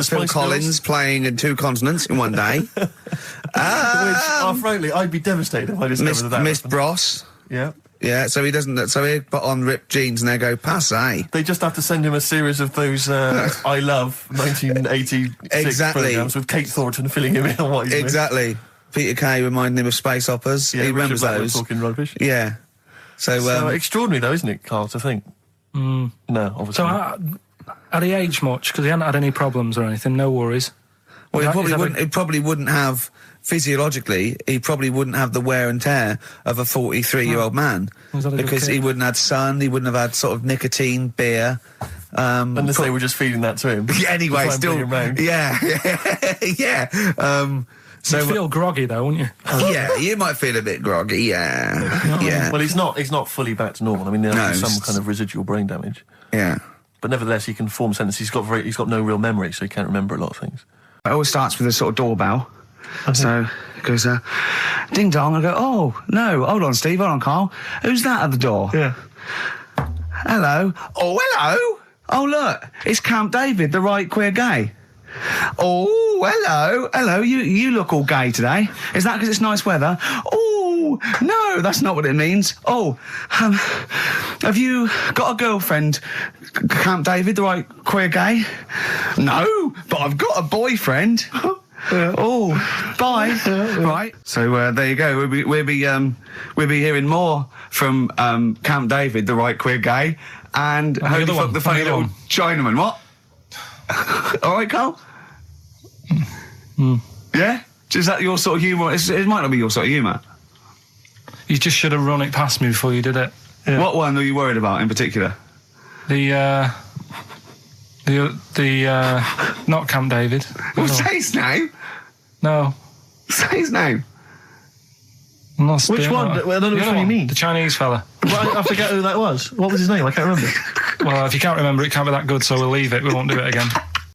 S1: Phil Collins playing in 2 continents in one day.
S2: Which, frankly, I'd be devastated if I discovered that.
S1: Missed Bros.
S2: Yeah.
S1: Yeah, so he doesn't. So he put on ripped jeans and they go passe.
S2: They just have to send him a series of those I Love 1986
S1: Exactly.
S2: programs with Kate Thornton filling him in on what he's missed.
S1: Exactly. Peter Kay reminding him of space operas.
S2: Yeah,
S1: he remembers those.
S2: Talking rubbish.
S1: Yeah. So
S2: extraordinary, though, isn't it, Carl? To think. No, obviously.
S3: So had he aged much? Because he hadn't had any problems or anything. No worries.
S1: well, he probably wouldn't have. Physiologically, he probably wouldn't have the wear and tear of a 43-year-old man, because he wouldn't have had sun, he wouldn't have had sort of nicotine, beer.
S2: Unless they were just feeding that to him.
S1: Anyway, still, yeah.
S3: So you'd feel groggy though, wouldn't you?
S1: Yeah, you might feel a bit groggy. Yeah.
S2: Well, he's not fully back to normal. I mean, there's some kind of residual brain damage.
S1: Yeah.
S2: But nevertheless, he can form sentences. He's got no real memory, so he can't remember a lot of things.
S1: It always starts with a sort of doorbell. So it goes, ding dong. I go, oh, no, hold on, Steve, hold on, Carl. Who's that at the door?
S2: Yeah.
S1: Hello. Oh, hello. Oh, look, it's Camp David, the right queer gay. Oh, hello. Hello, you look all gay today. Is that because it's nice weather? Oh, no, that's not what it means. Oh, have you got a girlfriend, Camp David, the right queer gay? No, but I've got a boyfriend. Oh, bye. Right. So there you go. We'll be hearing more from Camp David, the right queer gay, and Holy Fuck the Funny Little Chinaman. What? All right, Carl. Yeah. Is that your sort of humour? It might not be your sort of humour.
S3: You just should have run it past me before you did it.
S1: Yeah. What one are you worried about in particular?
S3: The not Camp David.
S1: Well, say his name.
S3: No.
S1: Say his name.
S2: Which one? I don't know which one you mean.
S3: The Chinese fella.
S2: Well, I forget who that was. What was his name? I can't remember.
S3: Well, if you can't remember, it can't be that good, so we'll leave it. We won't do it again.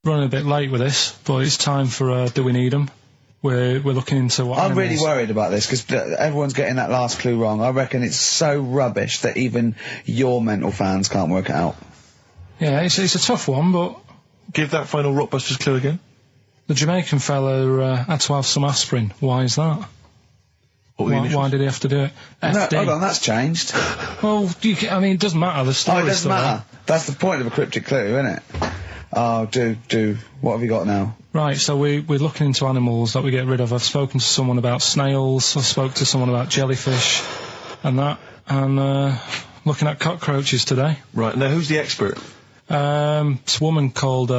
S3: Running a bit late with this, but it's time for Do We Need 'Em? We're looking into what
S1: I'm
S3: animals...
S1: really worried about this, because everyone's getting that last clue wrong. I reckon it's so rubbish that even your mental fans can't work it out.
S3: Yeah, it's a tough one, but...
S2: Give that final Rockbusters clue again.
S3: The Jamaican fella had to have some aspirin. Why is that? Why did he have to do it?
S1: No, hold on, that's changed.
S3: Well, I mean, it doesn't matter. The story.
S1: Oh, it doesn't matter. That's the point of a cryptic clue, isn't it? Oh, do. What have you got now?
S3: Right, so we're looking into animals that we get rid of. I've spoken to someone about snails. I spoke to someone about jellyfish, and that. And looking at cockroaches today.
S2: Right. Now, who's the expert?
S3: It's a woman called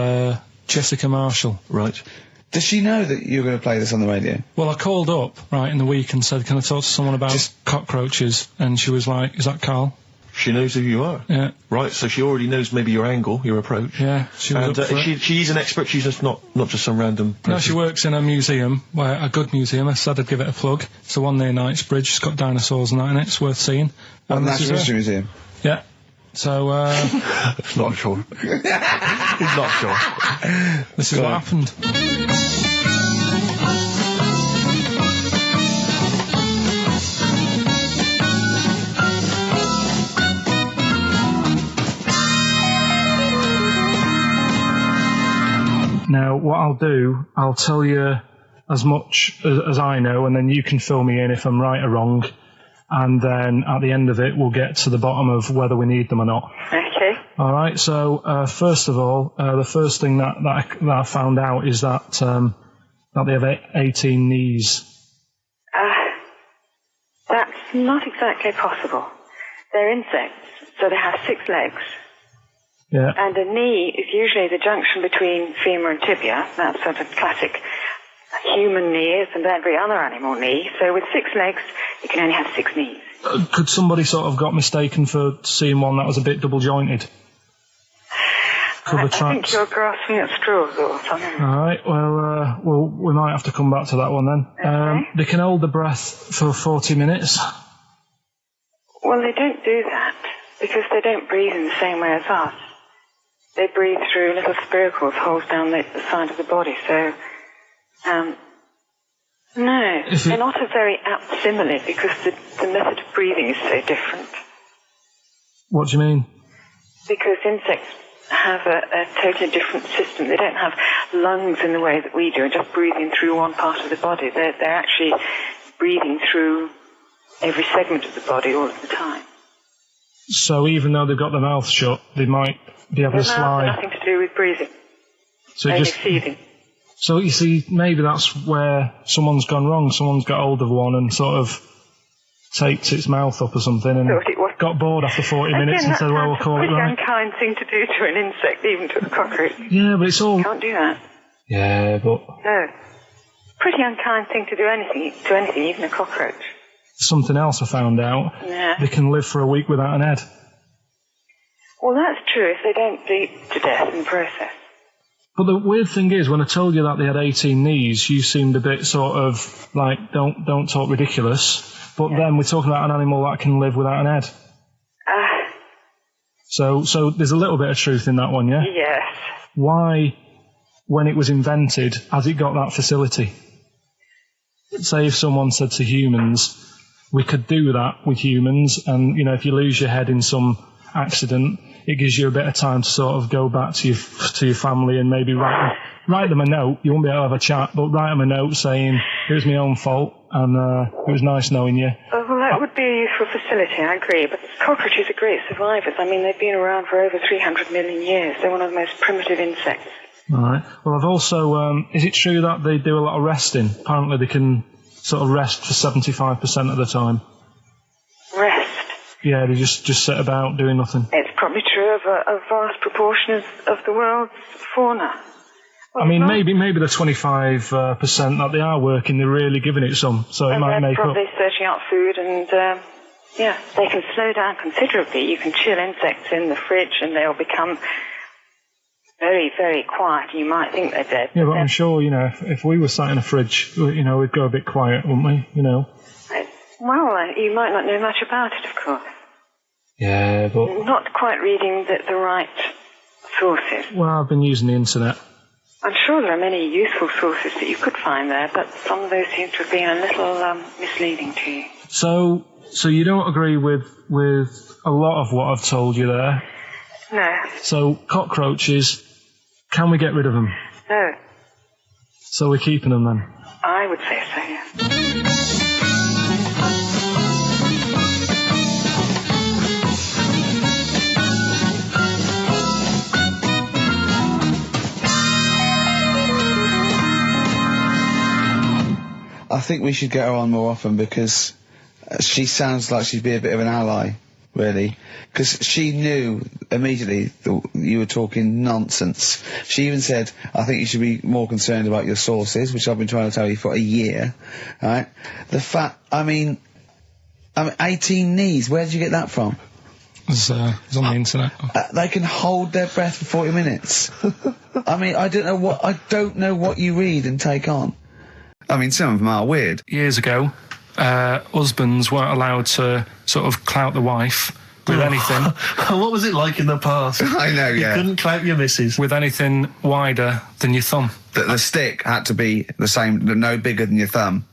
S3: Jessica Marshall.
S2: Right.
S1: Does she know that you're going to play this on the radio?
S3: Well, I called up, right, in the week and said, can I talk to someone about cockroaches? And she was like, is that Carl?
S2: She knows who you are.
S3: Yeah.
S2: Right, so she already knows maybe your angle, your approach.
S3: Yeah, she was
S2: And
S3: up for it.
S2: she's an expert, she's just not just some random person.
S3: No, she works in a museum, a good museum. I said I'd give it a plug. It's the one near Knightsbridge. It's got dinosaurs and that in it. It's worth seeing.
S1: What,
S3: And this
S1: Natural
S3: is
S1: History
S3: her.
S1: Museum?
S3: Yeah. So,
S2: It's not sure. He's not sure.
S3: this is what happened. Now, what I'll do, I'll tell you as much as I know, and then you can fill me in if I'm right or wrong. And then at the end of it, we'll get to the bottom of whether we need them or not.
S4: Okay.
S3: All right. So first of all, the first thing that I found out is that they have 18 knees.
S4: That's not exactly possible. They're insects, so they have 6 legs.
S3: Yeah.
S4: And a knee is usually the junction between femur and tibia. That's sort of classic human knee and every other animal knee. So with 6 legs, you can only have 6 knees.
S3: Could somebody sort of got mistaken for seeing one that was a bit double jointed?
S4: I think you're grasping at straws or something.
S3: All right. Well, we might have to come back to that one then.
S4: Okay.
S3: They can hold the breath for 40 minutes.
S4: Well, they don't do that because they don't breathe in the same way as us. They breathe through little spiracles, holes down the side of the body. So, no, they're not a very apt simile because the method of breathing is so different.
S3: What do you mean?
S4: Because insects have a totally different system. They don't have lungs in the way that we do and just breathing through one part of the body. They're actually breathing through every segment of the body all of the time.
S3: So even though they've got their mouth shut, they might be able to
S4: Their mouths
S3: slide.
S4: have nothing to do with breathing.
S3: So
S4: Only feeding.
S3: So you see, maybe that's where someone's gone wrong. Someone's got hold of one and sort of taped its mouth up or something and
S4: Thought it was.
S3: got bored after 40 minutes and said, well, we'll call it
S4: That's a
S3: right.
S4: pretty unkind thing to do to an insect, even to a cockroach.
S3: Yeah, but it's all...
S4: Can't do that.
S3: Yeah, but
S4: No. Pretty unkind thing to do anything, even a cockroach.
S3: something else I found out.
S4: Yeah.
S3: They can live for a week without an head.
S4: Well, that's true if they don't bleed to death in the process.
S3: But the weird thing is, when I told you that they had 18 knees, you seemed a bit sort of like, don't talk ridiculous. But then we're talking about an animal that can live without an head. So there's a little bit of truth in that one, yeah?
S4: Yes.
S3: Why, when it was invented, has it got that facility? Say if someone said to humans, we could do that with humans, and, you know, if you lose your head in some accident, it gives you a bit of time to sort of go back to your family and maybe write them a note. You won't be able to have a chat, but write them a note saying, it was my own fault, and it was nice knowing you.
S4: Well, that would be a useful facility, I agree, but cockroaches are great survivors. I mean, they've been around for over 300 million years. They're one of the most primitive insects.
S3: All right. Well, I've also... is it true that they do a lot of resting? Apparently they can sort of rest for 75% of the time.
S4: Rest?
S3: Yeah, they just sit about doing nothing.
S4: It's probably true of a vast proportion of the world's fauna. Well,
S3: I mean, maybe the 25% that they are working, they're really giving it some, so it might
S4: they're
S3: make up.
S4: probably searching out food and, yeah, they can slow down considerably. You can chill insects in the fridge and they'll become very, very quiet. You might think they're dead.
S3: Yeah, but I'm sure, you know, if we were sat in a fridge, you know, we'd go a bit quiet, wouldn't we, you know?
S4: Well, you might not know much about it, of course.
S3: Yeah, but...
S4: Not quite reading the right sources.
S3: Well, I've been using the internet.
S4: I'm sure there are many useful sources that you could find there, but some of those seem to have been a little misleading to you.
S3: So you don't agree with a lot of what I've told you there?
S4: No.
S3: So, cockroaches, can we get rid of them?
S4: No.
S3: So we're keeping them then?
S4: I would say so, yes.
S1: I think we should get her on more often because she sounds like she'd be a bit of an ally, really. Because she knew immediately that you were talking nonsense. She even said, I think you should be more concerned about your sources, which I've been trying to tell you for a year, right? I mean, 18 knees, where did you get that from?
S3: It's on the internet.
S1: They can hold their breath for 40 minutes. I mean, I don't know what you read and take on. I mean, some of them are weird.
S3: Years ago, husbands weren't allowed to sort of clout the wife with anything.
S2: What was it like in the past?
S1: I know, yeah.
S2: You couldn't clout your missus.
S3: With anything wider than your thumb.
S1: The stick had to be the same, no bigger than your thumb.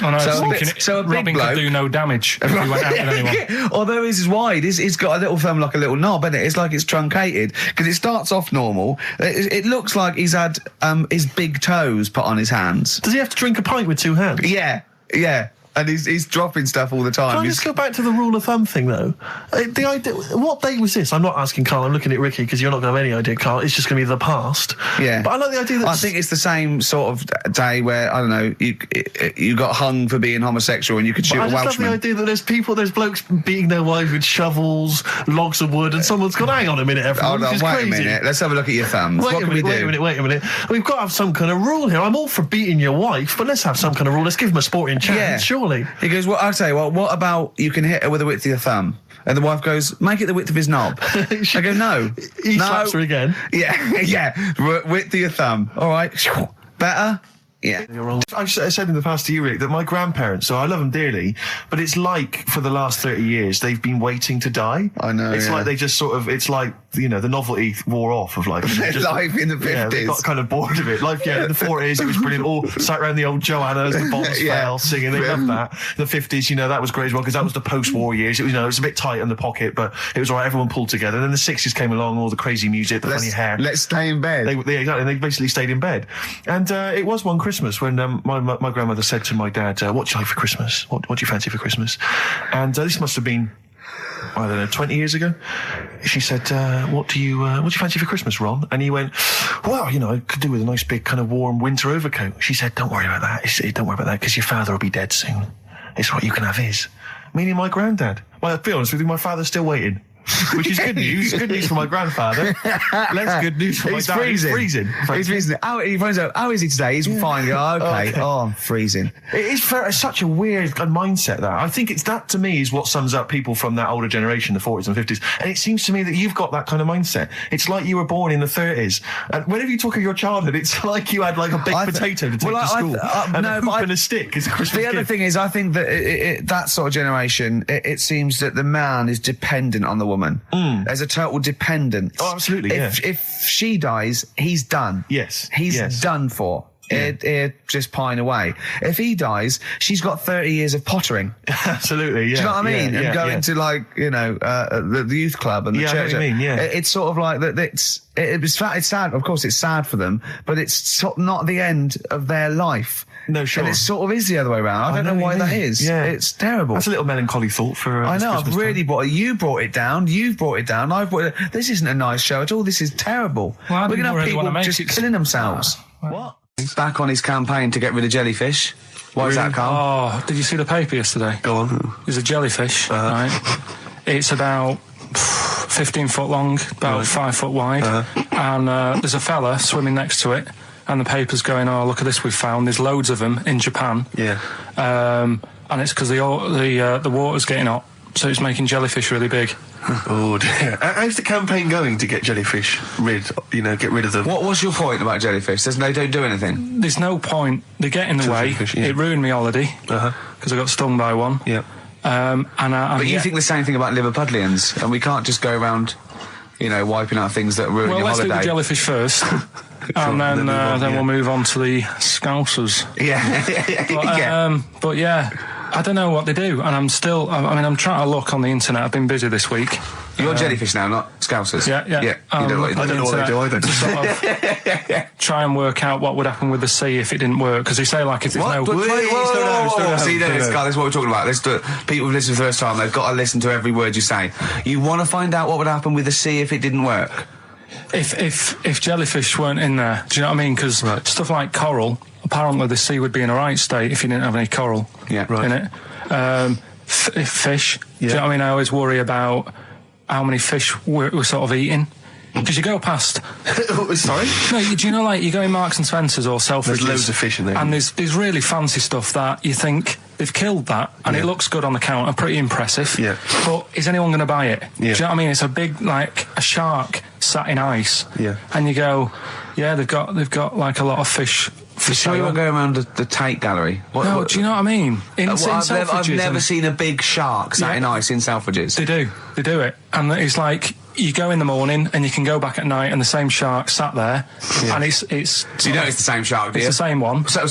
S3: Oh, no,
S1: So a big
S3: Robin
S1: bloke
S3: could do no damage if he went out with anyone.
S1: Although his is wide, he's got a little thumb like a little knob, isn't it? It's like it's truncated, because it starts off normal. It looks like he's had his big toes put on his hands.
S2: Does he have to drink a pint with 2 hands?
S1: Yeah. And he's dropping stuff all the time.
S2: Can I just go back to the rule of thumb thing, though? The idea, what date was this? I'm not asking Carl, I'm looking at Ricky, because you're not going to have any idea, Carl. It's just going to be the past.
S1: Yeah.
S2: But I like the idea that...
S1: I think it's the same sort of day where, I don't know, you got hung for being homosexual and you could shoot a Welshman.
S2: I just love the idea that there's blokes beating their wives with shovels, logs of wood, and someone's gone, hang on a minute, everyone,
S1: Hold on, wait a minute. Let's have a look at your thumbs. What can we do?
S2: Wait a minute. We've got to have some kind of rule here. I'm all for beating your wife, but let's have some kind of rule. Let's give him a sporting chance, surely.
S1: He goes, well, I'll tell you what about you can hit her with the width of your thumb? And the wife goes, make it the width of his knob. I go, no.
S2: He slaps her again.
S1: Yeah. Width of your thumb. All right. Better? Yeah.
S2: You're wrong. I've said in the past to you, Rick, that my grandparents, so I love them dearly, but it's like for the last 30 years they've been waiting to die.
S1: I know.
S2: It's like they just sort of, it's like, the novelty wore off of life.
S1: Life in the 50s.
S2: Yeah, they got kind of bored of it. Life, in the 40s, it was brilliant. All sat around the old Joanna's, the bombs fell, singing. They loved that. The 50s, that was great as well, because that was the post-war years. It was, it was a bit tight in the pocket, but it was all right. Everyone pulled together. And then the 60s came along, all the crazy music, the funny hair.
S1: Let's stay in bed.
S2: Exactly. They basically stayed in bed. And it was one Christmas when my grandmother said to my dad, what do you like for Christmas? What do you fancy for Christmas? And this must have been, I don't know, 20 years ago. She said, what do you fancy for Christmas, Ron? And he went, well, I could do with a nice big kind of warm winter overcoat. She said, don't worry about that. Don't worry about that, because your father will be dead soon. It's what you can have his. Meaning my granddad. Well, to be honest with you, my father's still waiting. Which is good news. Good news for my grandfather. Less good news for my dad.
S1: Freezing.
S2: He's freezing.
S1: He finds out, how is he today? He's fine. Okay. Oh, I'm freezing.
S2: It's such a weird mindset, that. I think that, to me, is what sums up people from that older generation, the 40s and 50s. And it seems to me that you've got that kind of mindset. It's like you were born in the 30s. And whenever you talk of your childhood, it's like you had like a baked potato to take to school. And a hoop and a stick is a Christmas gift.
S1: The other thing is, I think that that sort of generation, it seems that the man is dependent on the woman. There's a total dependence.
S2: Oh, absolutely,
S1: If she dies, he's done.
S2: Yes.
S1: He's done for. Yeah. Just pine away. If he dies, she's got 30 years of pottering.
S2: Absolutely, yeah.
S1: Do you know what I mean? And going to the youth club and the church.
S2: I know what you mean, yeah.
S1: It's sort of like that. It's sad. Of course, it's sad for them, but it's not the end of their life.
S2: No, sure.
S1: And it sort of is the other way around. I don't know why that is.
S2: Yeah.
S1: It's terrible.
S2: That's a little melancholy thought for
S1: I know,
S2: Christmas
S1: I've really brought it. You brought it down. You've brought it down. I've brought it. This isn't a nice show at all. This is terrible.
S3: Well,
S1: we're going to have
S3: really
S1: people just killing themselves.
S3: What?
S1: Back on his campaign to get rid of jellyfish. Why is that, Carl?
S3: Oh, did you see the paper yesterday?
S2: Go on.
S3: There's a jellyfish, right? It's about 15 foot long, about 5 foot wide, and there's a fella swimming next to it, and the paper's going, oh, look at this we've found. There's loads of them in Japan.
S2: Yeah.
S3: And it's because the water's getting hot, so it's making jellyfish really big.
S2: Oh dear. How's the campaign going to get jellyfish get rid of them?
S1: What was your point about jellyfish? They don't do anything.
S3: There's no point. They get in the way.
S2: Fish, yeah.
S3: It ruined my holiday because I got stung by one.
S2: Yeah.
S1: But you think the same thing about Liverpudlians, and we can't just go around, wiping out things that ruin your holiday.
S3: Well, let's do the jellyfish first, and then we'll move on to the Scousers.
S1: Yeah.
S3: But yeah, I don't know what they do, and I'm trying to look on the internet. I've been busy this week.
S1: You're jellyfish now, not Scousers.
S3: Yeah.
S1: You don't know what
S2: I don't know what they do either.
S3: To sort of try and work out what would happen with the sea if it didn't work, because they say like if there's no.
S1: See, this is what we're talking about. Let's do it. People who've listened for the first time, they've got to listen to every word you say. You want to find out what would happen with the sea if it didn't work?
S3: If jellyfish weren't in there, do you know what I mean? Because stuff like coral, apparently the sea would be in a right state if you didn't have any coral in it. Fish, do you know what I mean? I always worry about how many fish we're sort of eating. Because you go past...
S2: Sorry?
S3: No, do you know, you go in Marks and Spencer's or Selfridges...
S2: There's loads of fish in there.
S3: And there's really fancy stuff that you think... they've killed that, and it looks good on the counter, pretty impressive.
S2: Yeah.
S3: But is anyone going to buy it?
S2: Yeah.
S3: Do you know what I mean? It's a big, like, a shark sat in ice.
S2: Yeah.
S3: And you go, yeah, they've got like a lot of fish.
S1: For sure, you won't go around the Tate Gallery.
S3: Do you know what I mean?
S1: I've never seen a big shark sat in ice in Selfridges.
S3: They do it, and it's like you go in the morning and you can go back at night, and the same shark sat there, and it's.
S1: So you know it's the same shark, do you?
S3: It's the same one.
S1: So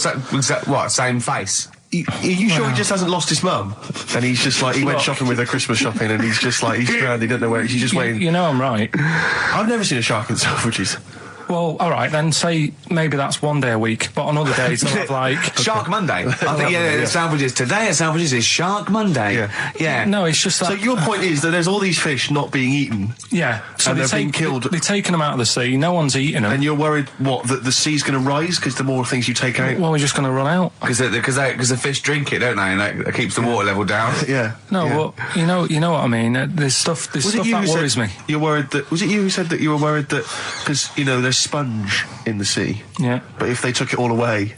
S1: what? Same face?
S2: Are you sure he just hasn't lost his mum? And he's just like, he went shopping with her Christmas shopping, and he's just like, he's drowned, he doesn't know where, he's just waiting.
S3: You know I'm right.
S2: I've never seen a shark in Selfridges.
S3: Well, all right, then say maybe that's one day a week, but on other days they'll have like...
S1: Shark Monday. I think, Selfridges. Today at Selfridges is Shark Monday. Yeah.
S3: No, it's just that...
S2: So your point is that there's all these fish not being eaten.
S3: Yeah. So
S2: and they're being killed.
S3: They've taken them out of the sea, no one's eating them.
S2: And you're worried, that the sea's going to rise because the more things you take out?
S3: Well, we're just going to run out.
S1: Because the fish drink it, don't they? And that keeps the water level down.
S2: Yeah.
S3: No, well, you know what I mean. There's stuff that worries me.
S2: You're worried that... Was it you who said that you were worried that... Because, there's sponge in the sea.
S3: Yeah.
S2: But if they took it all away...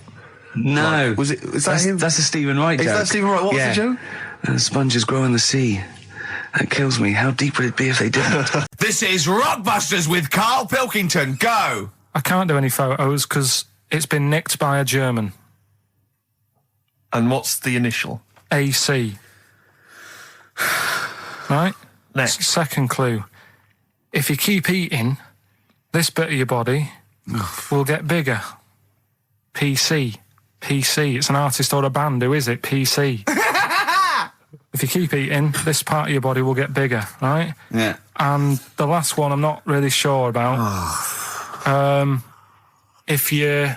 S1: No.
S2: Is that him?
S1: That's a Stephen Wright joke.
S2: Is that Stephen Wright? What was the joke?
S1: Sponges grow in the sea. That kills me. How deep would it be if they didn't? This is Rockbusters with Karl Pilkington. Go!
S3: I can't do any photos because it's been nicked by a German.
S2: And what's the initial?
S3: AC. Right?
S2: Next.
S3: Second clue. If you keep eating, this bit of your body will get bigger. PC. PC. It's an artist or a band. Who is it? PC. If you keep eating, this part of your body will get bigger, right?
S1: Yeah.
S3: And the last one I'm not really sure about. If you...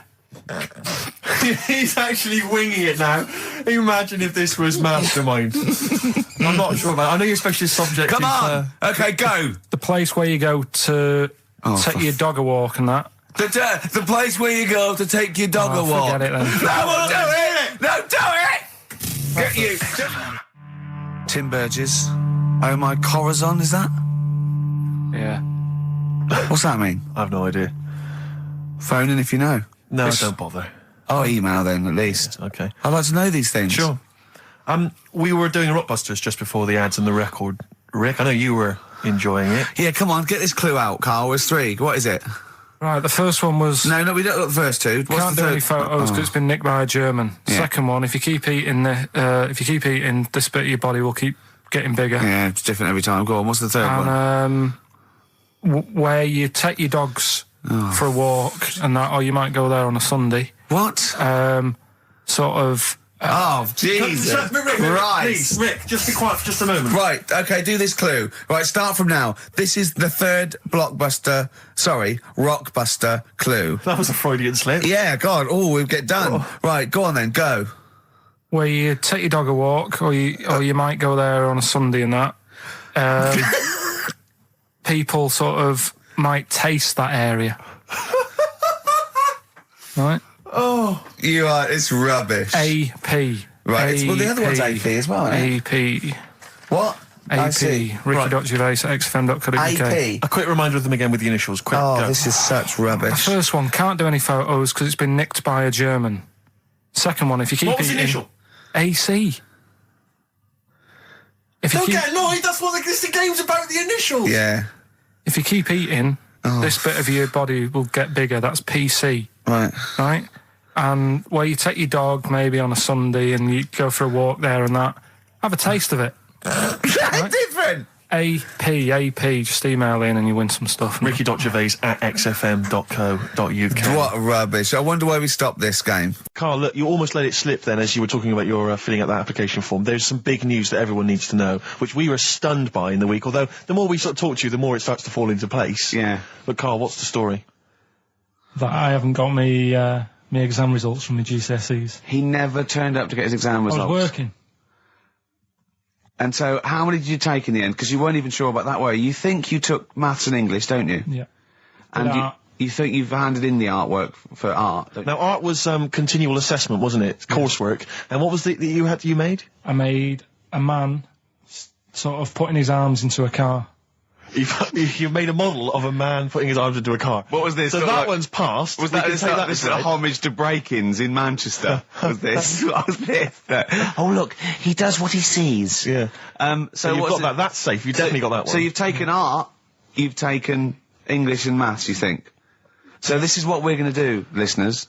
S2: He's actually winging it now. Imagine if this was Mastermind. I'm not sure about it. I know you're especially subject.
S1: Come on! Okay, go!
S3: The place where you go to take your dog a walk and that.
S1: The place where you go to take your dog a walk.
S3: Forget it then.
S1: No, we'll do it! No, do it! Get you! Tim Burgess. Oh my Corazon, is that?
S3: Yeah.
S1: What's that mean?
S2: I have no idea.
S1: Phone in if you know.
S2: No, don't bother.
S1: Oh, email then, at least.
S2: Okay.
S1: I'd like to know these things.
S2: Sure. We were doing Rockbusters just before the ads and the record. Rick, I know you were enjoying it.
S1: Yeah, come on, get this clue out, Carl. There's three. What is it?
S3: Right, the first one was...
S1: No, we don't look at the first two. What's
S3: Can't
S1: the
S3: do
S1: third?
S3: any photos because it's been nicked by a German.
S1: Yeah.
S3: Second one, if you keep eating, this bit of your body will keep getting bigger.
S1: Yeah, it's different every time. Go on, what's the third one?
S3: Where you take your dogs for a walk and that, or you might go there on a Sunday.
S1: What?
S3: Sort of...
S1: oh, Jesus.
S2: Rick, just be quiet for just a moment.
S1: Right, okay, do this clue. Right, start from now. This is the third Rockbuster clue.
S2: That was a Freudian slip.
S1: Yeah, God, we'll get done. Right, go on then, go.
S3: Where you take your dog a walk, or you might go there on a Sunday and that. People sort of might taste that area. Right?
S1: Oh. It's rubbish.
S3: AP.
S1: Right, well, the other one's AP as well, isn't it?
S3: AP.
S1: What?
S3: AP. Ricky.Gervais at XFM.co.uk.
S1: AP.
S2: A quick reminder of them again with the initials. Quick, go.
S1: This is such rubbish.
S3: The first one, can't do any photos because it's been nicked by a German. Second one, if you keep
S2: What was the
S3: eating...
S2: initial?
S3: AC.
S2: Don't get annoyed, that's what the game's about, the initials.
S1: Yeah.
S3: If you keep eating, this bit of your body will get bigger. That's PC.
S1: Right.
S3: Right? And where you take your dog maybe on a Sunday and you go for a walk there and that, have a taste of it.
S1: Right? Different.
S3: AP, just email in and you win some stuff.
S2: Ricky.Gervais at xfm.co.uk.
S1: What rubbish. I wonder why we stopped this game.
S2: Carl, look, you almost let it slip then as you were talking about your filling out that application form. There's some big news that everyone needs to know, which we were stunned by in the week, although the more we sort of talk to you, the more it starts to fall into place.
S1: Yeah.
S2: But Carl, what's the story?
S3: That I haven't got me exam results from my GCSEs.
S1: He never turned up to get his exam results.
S3: I was working.
S1: And so, how many did you take in the end? Because you weren't even sure about that, were you? You think you took maths and English, don't you?
S3: Yeah.
S1: And you think you've handed in the artwork for art, don't you?
S2: Now, art was continual assessment, wasn't it? Coursework. And what was it that you made?
S3: I made a man sort of putting his arms into a car.
S2: You've made a model of a man putting his arms into a car.
S1: What was this?
S2: So
S1: Sort of
S2: that
S1: like-
S2: one's passed.
S1: Was
S2: We
S1: that
S2: can
S1: this,
S2: take
S1: like,
S2: that
S1: this
S2: as read.
S1: homage to break-ins in Manchester? Was this? What was this? Oh look, he does what he sees.
S2: Yeah. So you've
S1: what's
S2: got that. That's safe. You've definitely got that one.
S1: So you've taken art, you've taken English and maths, you think? So this is what we're going to do, listeners.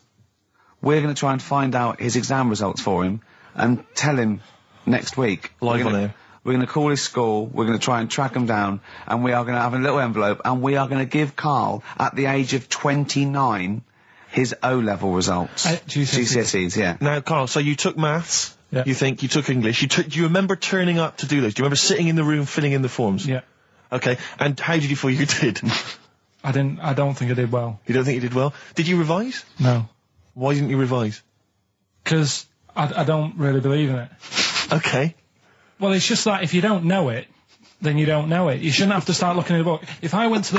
S1: We're going to try and find out his exam results for him and tell him next week.
S2: Live on air.
S1: We're going to call his school, we're going to try and track him down, and we are going to have a little envelope, and we are going to give Karl, at the age of 29, his O-level results. GCSEs, yeah.
S2: Now, Karl, so you took maths.
S3: Yeah.
S2: You think you took English. Do you remember turning up to do those? Do you remember sitting in the room filling in the forms?
S3: Yeah.
S2: Okay. And how did you feel you did?
S3: I don't think I did well.
S2: You don't think you did well? Did you revise?
S3: No.
S2: Why didn't you revise?
S3: Because I don't really believe in it.
S2: Okay.
S3: Well, it's just that if you don't know it, then you don't know it. You shouldn't have to start looking in the book. If I went to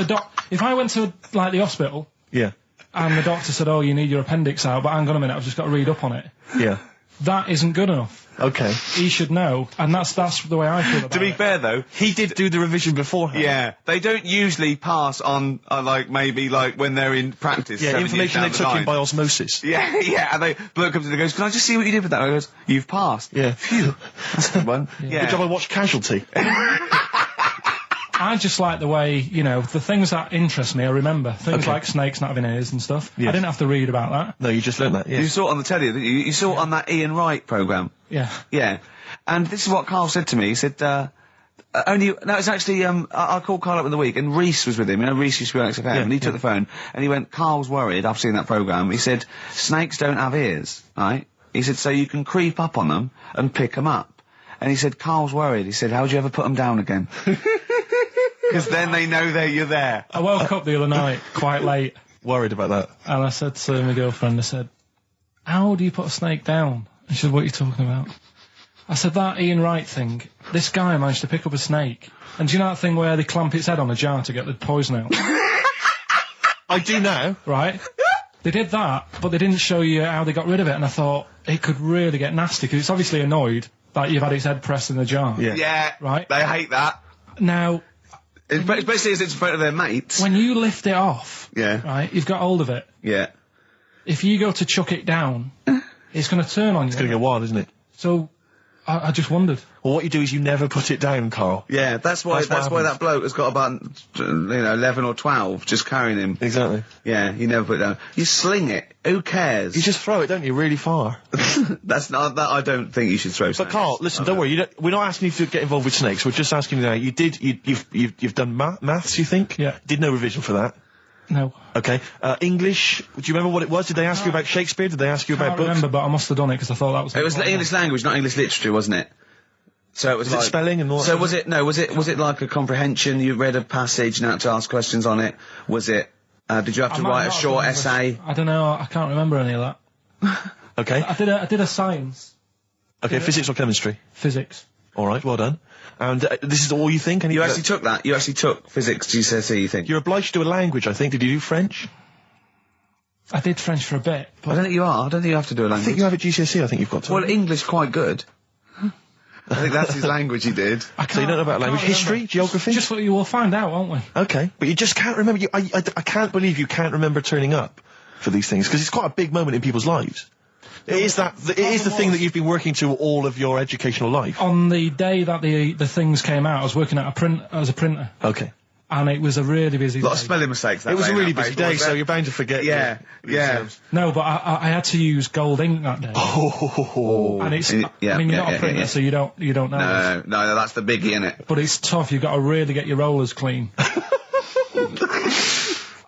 S3: like the hospital,
S2: Yeah.
S3: and the doctor said, "Oh, you need your appendix out," but hang on a minute, I've just got to read up on it.
S2: Yeah.
S3: That isn't good enough.
S2: Okay.
S3: He should know, and that's the way I feel about it.
S1: To be fair, though,
S2: He did do the revision beforehand.
S1: yeah, they don't usually pass on, like, maybe, like, when they're in practice.
S2: Yeah,
S1: 7 years
S2: information
S1: down
S2: they
S1: the
S2: took in
S1: line.
S2: by osmosis.
S1: Yeah, yeah, and they bloke comes in and goes, "Can I just see what you did with that?" I goes, "You've passed."
S2: Yeah.
S1: Phew, that's a good one. Yeah.
S2: Good job I watched Casualty.
S3: I just like the way, the things that interest me, I remember. Things
S2: Okay.
S3: like snakes not having ears and stuff.
S2: Yes.
S3: I didn't have to read about that.
S2: No, you just learned that,
S1: You
S2: yes.
S1: saw it on the telly, didn't you? You saw it on that Ian Wright programme.
S3: Yeah.
S1: Yeah. And this is what Karl said to me. He said, it's actually, I called Karl up in the week, and Reese was with him. Reese used to be on XFM, and he took the phone, and he went, "Karl's worried, I've seen that programme." He said, "Snakes don't have ears, right?" He said, "So you can creep up on them and pick them up." And he said, "Karl's worried." He said, "How would you ever put them down again?" Because then they know you're there.
S3: I woke up the other night quite late,
S2: Worried about that.
S3: and I said to my girlfriend, I said, "How do you put a snake down?" And she said, "What are you talking about?" I said, "That Ian Wright thing, this guy managed to pick up a snake. And do you know that thing where they clamp its head on a jar to get the poison out?"
S2: I do now.
S3: Right? They did that, but they didn't show you how they got rid of it, and I thought, it could really get nasty, because it's obviously annoyed that you've had its head pressed in the jar.
S2: Yeah.
S1: Yeah.
S3: Right.
S1: They hate that.
S3: Now,
S1: Especially as it's in front of their mates.
S3: when you lift it off,
S1: Yeah.
S3: right, you've got hold of it.
S1: Yeah.
S3: If you go to chuck it down, it's going to turn on you.
S2: It's going to get wild, isn't it?
S3: So, I just wondered.
S2: Well, what you do is you never put it down, Karl.
S1: Yeah, that's why
S2: That's what
S1: that bloke has got about 11 or 12 just carrying him.
S2: Exactly.
S1: Yeah, you never put it down. You sling it. Who cares?
S2: You just throw it, don't you, really far.
S1: That's not that. I don't think you should throw.
S2: But Karl, listen, don't worry. We're not asking you to get involved with snakes. We're just asking you now. You've done maths, you think?
S3: Yeah.
S2: Did no revision for that.
S3: No.
S2: Okay. English. Do you remember what it was? Did they ask you about Shakespeare? Did they ask you
S3: I
S2: about
S3: can't
S2: books?
S3: remember, but I must have done it because I thought that was...
S1: It was English language, not English literature, wasn't it? So it was
S2: Was it
S1: like
S2: spelling and all that
S1: So
S2: sort
S1: was
S2: of
S1: it? No, was it like a comprehension? You read a passage and had to ask questions on it. Was it? Did you have to
S3: I might
S1: write a
S3: not have
S1: short
S3: done
S1: essay?
S3: I don't know. I can't remember any of that.
S2: Okay.
S3: I did a science,
S2: Okay. Physics or chemistry?
S3: physics.
S2: All right. Well done. And this is all you think?
S1: You actually took that. You actually took physics GCSE. You think?
S2: You're obliged to do a language, I think. Did you do French?
S3: I did French for a bit,
S1: I
S3: but
S1: don't think you are. I don't think you have to do a
S2: I
S1: language.
S2: think you have at GCSE. I think you've got to.
S1: Well, English quite good. I think that's his language he did.
S3: I
S2: So you don't know about
S3: I can't
S2: language, history,
S3: remember.
S2: geography?
S3: Just what you will find out, won't we?
S2: Okay, but you just can't remember. I can't believe you can't remember turning up for these things because it's quite a big moment in people's lives. It is the thing that you've been working to all of your educational life.
S3: On the day that the things came out, I was working at as a printer,
S2: Okay,
S3: and it was a really busy
S1: A lot
S3: day.
S1: of spelling mistakes. That
S2: it was
S1: day,
S2: a really
S1: that
S2: busy
S1: paper,
S2: day,
S1: wasn't
S2: so
S1: it?
S2: you're bound to forget.
S1: Yeah,
S2: your
S1: yeah.
S2: exams.
S3: No, but I had to use gold ink that day,
S2: Oh,
S3: and it's.
S1: Yeah,
S3: I mean, you're
S1: yeah,
S3: not a
S1: yeah,
S3: printer,
S1: yeah.
S3: so you don't know. this.
S1: No, that's the biggie, innit?
S3: But it's tough. You've got to really get your rollers clean.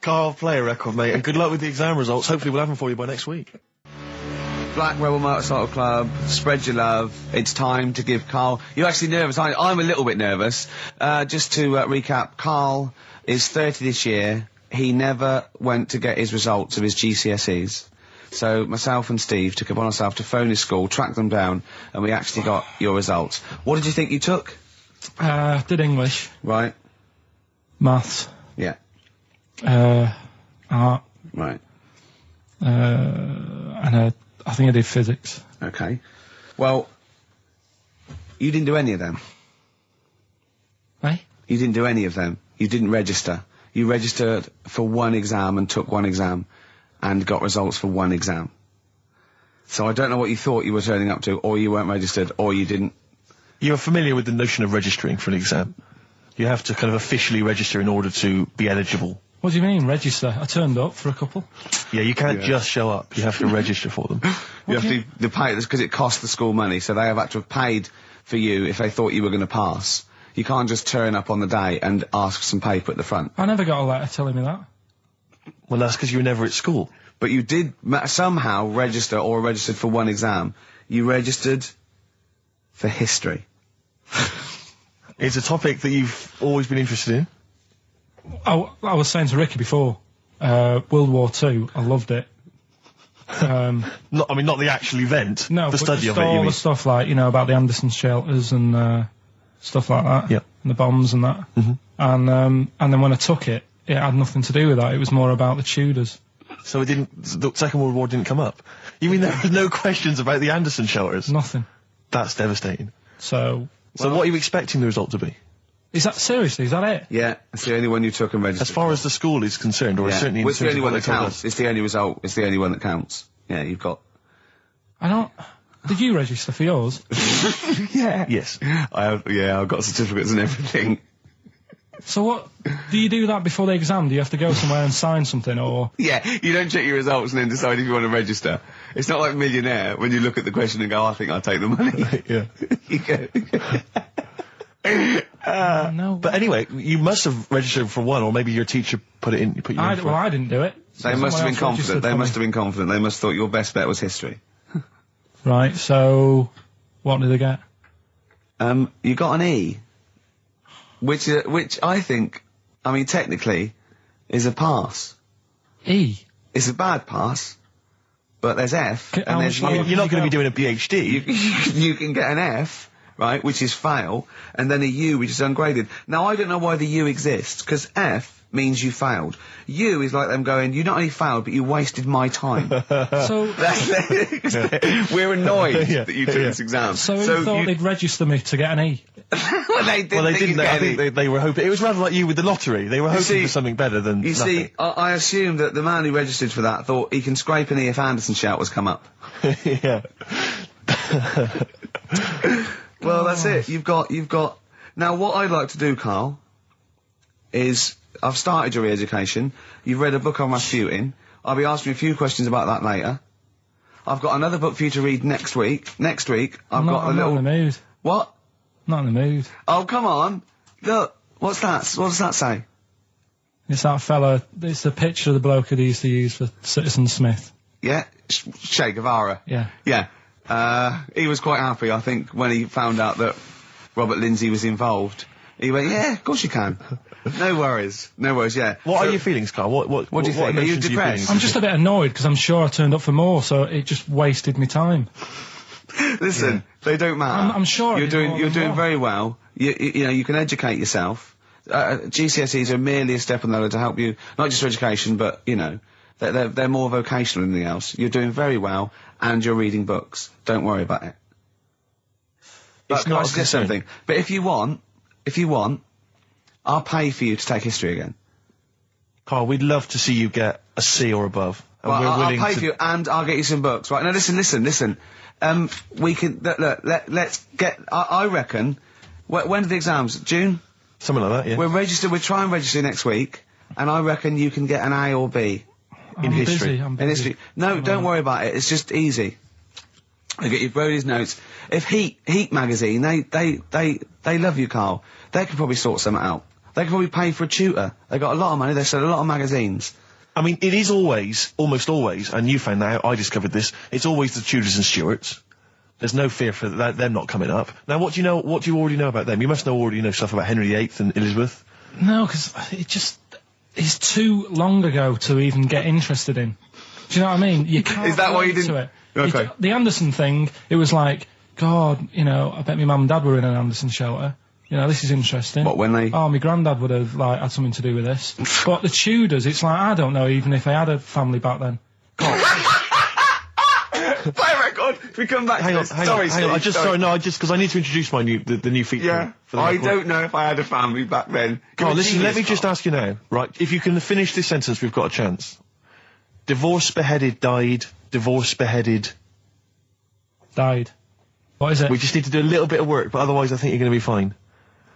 S2: Karl, play a record, mate, and good luck with the exam results. Hopefully, we'll have them for you by next week.
S1: Black Rebel Motorcycle Club, spread your love. It's time to give Karl... You're actually nervous, aren't you? I'm a little bit nervous. Just to recap, Karl is 30 this year. He never went to get his results of his GCSEs. So myself and Steve took it upon ourselves to phone his school, track them down, and we actually got your results. What did you think you took?
S3: Did English,
S1: Right?
S3: maths,
S1: Yeah.
S3: art,
S1: Right.
S3: and I think I did physics.
S1: Okay. Well, you didn't do any of them.
S3: Eh?
S1: You didn't do any of them. You didn't register. You registered for one exam and took one exam and got results for one exam. So I don't know what you thought you were turning up to, or you weren't registered, or you didn't.
S2: You're familiar with the notion of registering for an exam. You have to kind of officially register in order to be eligible.
S3: What do you mean, register? I turned up for a couple.
S2: Yeah, you can't just show up. You have to register for them.
S1: You have to pay this because it costs the school money, so they have had to have paid for you if they thought you were going to pass. You can't just turn up on the day and ask for some paper at the front.
S3: I never got a letter telling me that.
S2: Well, that's because you were never at school.
S1: But you did somehow register or registered for one exam. You registered for history.
S2: It's a topic that you've always been interested in.
S3: I was saying to Ricky before, World War II, I loved it.
S2: Not the actual event.
S3: No,
S2: the study of
S3: just
S2: it.
S3: all the stuff like, you know, about the Anderson shelters and stuff like that.
S2: Yeah.
S3: And the bombs and that. And then when I took it, it had nothing to do with that. It was more about the Tudors.
S2: So it didn't. The Second World War didn't come up. You mean there were no questions about the Anderson shelters?
S3: Nothing.
S2: That's devastating.
S3: So
S2: what are you expecting the result to be?
S3: is that seriously? Is that it?
S1: Yeah, it's the only one you took and registered.
S2: As far as the school is concerned, or certainly in
S1: well, it's the
S2: terms
S1: only
S2: of
S1: one
S2: what
S1: that
S2: they told
S1: counts.
S2: us.
S1: It's the only result. It's the only one that counts. Yeah, you've got.
S3: I don't. Did you register for yours?
S1: Yeah.
S2: Yes.
S1: I've got certificates and everything.
S3: So what? Do you do that before the exam? Do you have to go somewhere and sign something, or?
S1: Yeah, you don't check your results and then decide if you want to register. It's not like Millionaire when you look at the question and go, I think I'll take the money.
S2: Yeah.
S1: You go.
S3: No.
S2: But anyway, you must have registered for one, or maybe your teacher put you in for it.
S3: Well, I didn't do it. So
S1: They must have been
S3: someone else
S1: confident.
S3: registered
S1: They
S3: for
S1: must
S3: me.
S1: have been confident. They must have thought your best bet was history.
S3: Right. So, what did they get?
S1: You got an E, which I think, I mean, technically, is a pass.
S3: E.
S1: It's a bad pass, but there's F,
S3: How
S1: and there's
S3: much
S2: I mean, you're not going to be
S3: go?
S2: doing a PhD.
S1: you can get an F, right, which is fail, and then a U, which is ungraded. Now, I don't know why the U exists, because F means you failed. U is like them going, you not only failed, but you wasted my time.
S3: So,
S1: We're annoyed that you took this exam.
S3: so who thought they'd register me to get an E?
S1: well, they didn't.
S2: Well, they
S1: think
S2: didn't.
S1: you'd
S2: I
S1: get
S2: think
S1: any.
S2: they were hoping. It was rather like you with the lottery. They were hoping
S1: see-
S2: for something better than
S1: You
S2: nothing.
S1: see, I assumed that the man who registered for that thought he can scrape an E if Anderson shouters come up.
S2: Yeah.
S1: Well, that's it. You've got. Now, what I'd like to do, Carl, is I've started your re-education. You've read a book on Rasputin. I'll be asking you a few questions about that later. I've got another book for you to read next week. Next week, I've got a
S3: I'm
S1: little.
S3: not in the mood.
S1: What?
S3: Not in the mood.
S1: Oh, come on. Look. What's that? What does that say?
S3: It's that fella. It's the picture of the bloke that he used to use for Citizen Smith.
S1: Yeah? Che Guevara.
S3: Yeah.
S1: Yeah. He was quite happy, I think, when he found out that Robert Lindsay was involved. He went, yeah, of course you can. No worries. No worries, yeah.
S2: What
S1: So-
S2: are your feelings, Carl? What
S1: do you think? Are you
S2: emotions
S1: depressed?
S3: I'm just a bit annoyed because I'm sure I turned up for more, so it just wasted me time.
S1: Listen, they don't matter.
S3: I'm sure I
S1: you're
S3: did
S1: doing.
S3: more
S1: You're
S3: than
S1: doing
S3: one.
S1: very well. You know, you can educate yourself. GCSEs are merely a step on the ladder to help you, not just for education, but you know, they're more vocational than anything else. You're doing very well, and you're reading books. Don't worry about it. But
S2: It's
S1: can I
S2: not a
S1: suggest
S2: concern.
S1: something? But if you want, I'll pay for you to take history again.
S2: Carl, we'd love to see you get a C or above. And
S1: Well,
S2: we're
S1: I'll
S2: willing
S1: pay
S2: to...
S1: for you, and I'll get you some books. Right now, listen. We can let's get. I reckon. When are the exams? June.
S2: Something like that, yeah.
S1: We're registered. We'll try and register next week, and I reckon you can get an A or B
S3: I'm
S2: history.
S3: Busy, I'm
S1: in
S3: busy.
S1: history. No, don't worry about it. It's just easy. I get you Brody's notes. If Heat magazine, they love you, Carl. They could probably sort something out. They could probably pay for a tutor. They got a lot of money. They sell a lot of magazines.
S2: I mean, it is almost always, and you found that out, I discovered this, it's always the Tudors and Stuarts. There's no fear for them not coming up. Now, what do you already know about them? You must already know stuff about Henry VIII and Elizabeth.
S3: No, because it's too long ago to even get interested in. Do you know what I mean? You can't.
S1: Is that why you
S3: relate
S1: didn't-
S3: to it.
S1: Okay.
S3: The Anderson thing, it was like, God, you know, I bet my mum and dad were in an Anderson shelter. You know, this is interesting.
S1: What, when they-
S3: Oh, my granddad would have, like, had something to do with this. But the Tudors, it's like, I don't know even if they had a family back then.
S1: Play a record. God, can we come back
S2: Hang
S1: to
S2: on,
S1: this?
S2: hang
S1: Sorry,
S2: on, hang on.
S1: Steve,
S2: Because I need to introduce my the new feature.
S1: Yeah,
S2: For the
S1: I
S2: record.
S1: don't know if I had a family back then.
S2: Carl, listen, let me just ask you now, right? If you can finish this sentence, we've got a chance. Divorced, beheaded, died. Divorced, beheaded.
S3: Died. What is it?
S2: We just need to do a little bit of work, but otherwise I think you're going to be fine.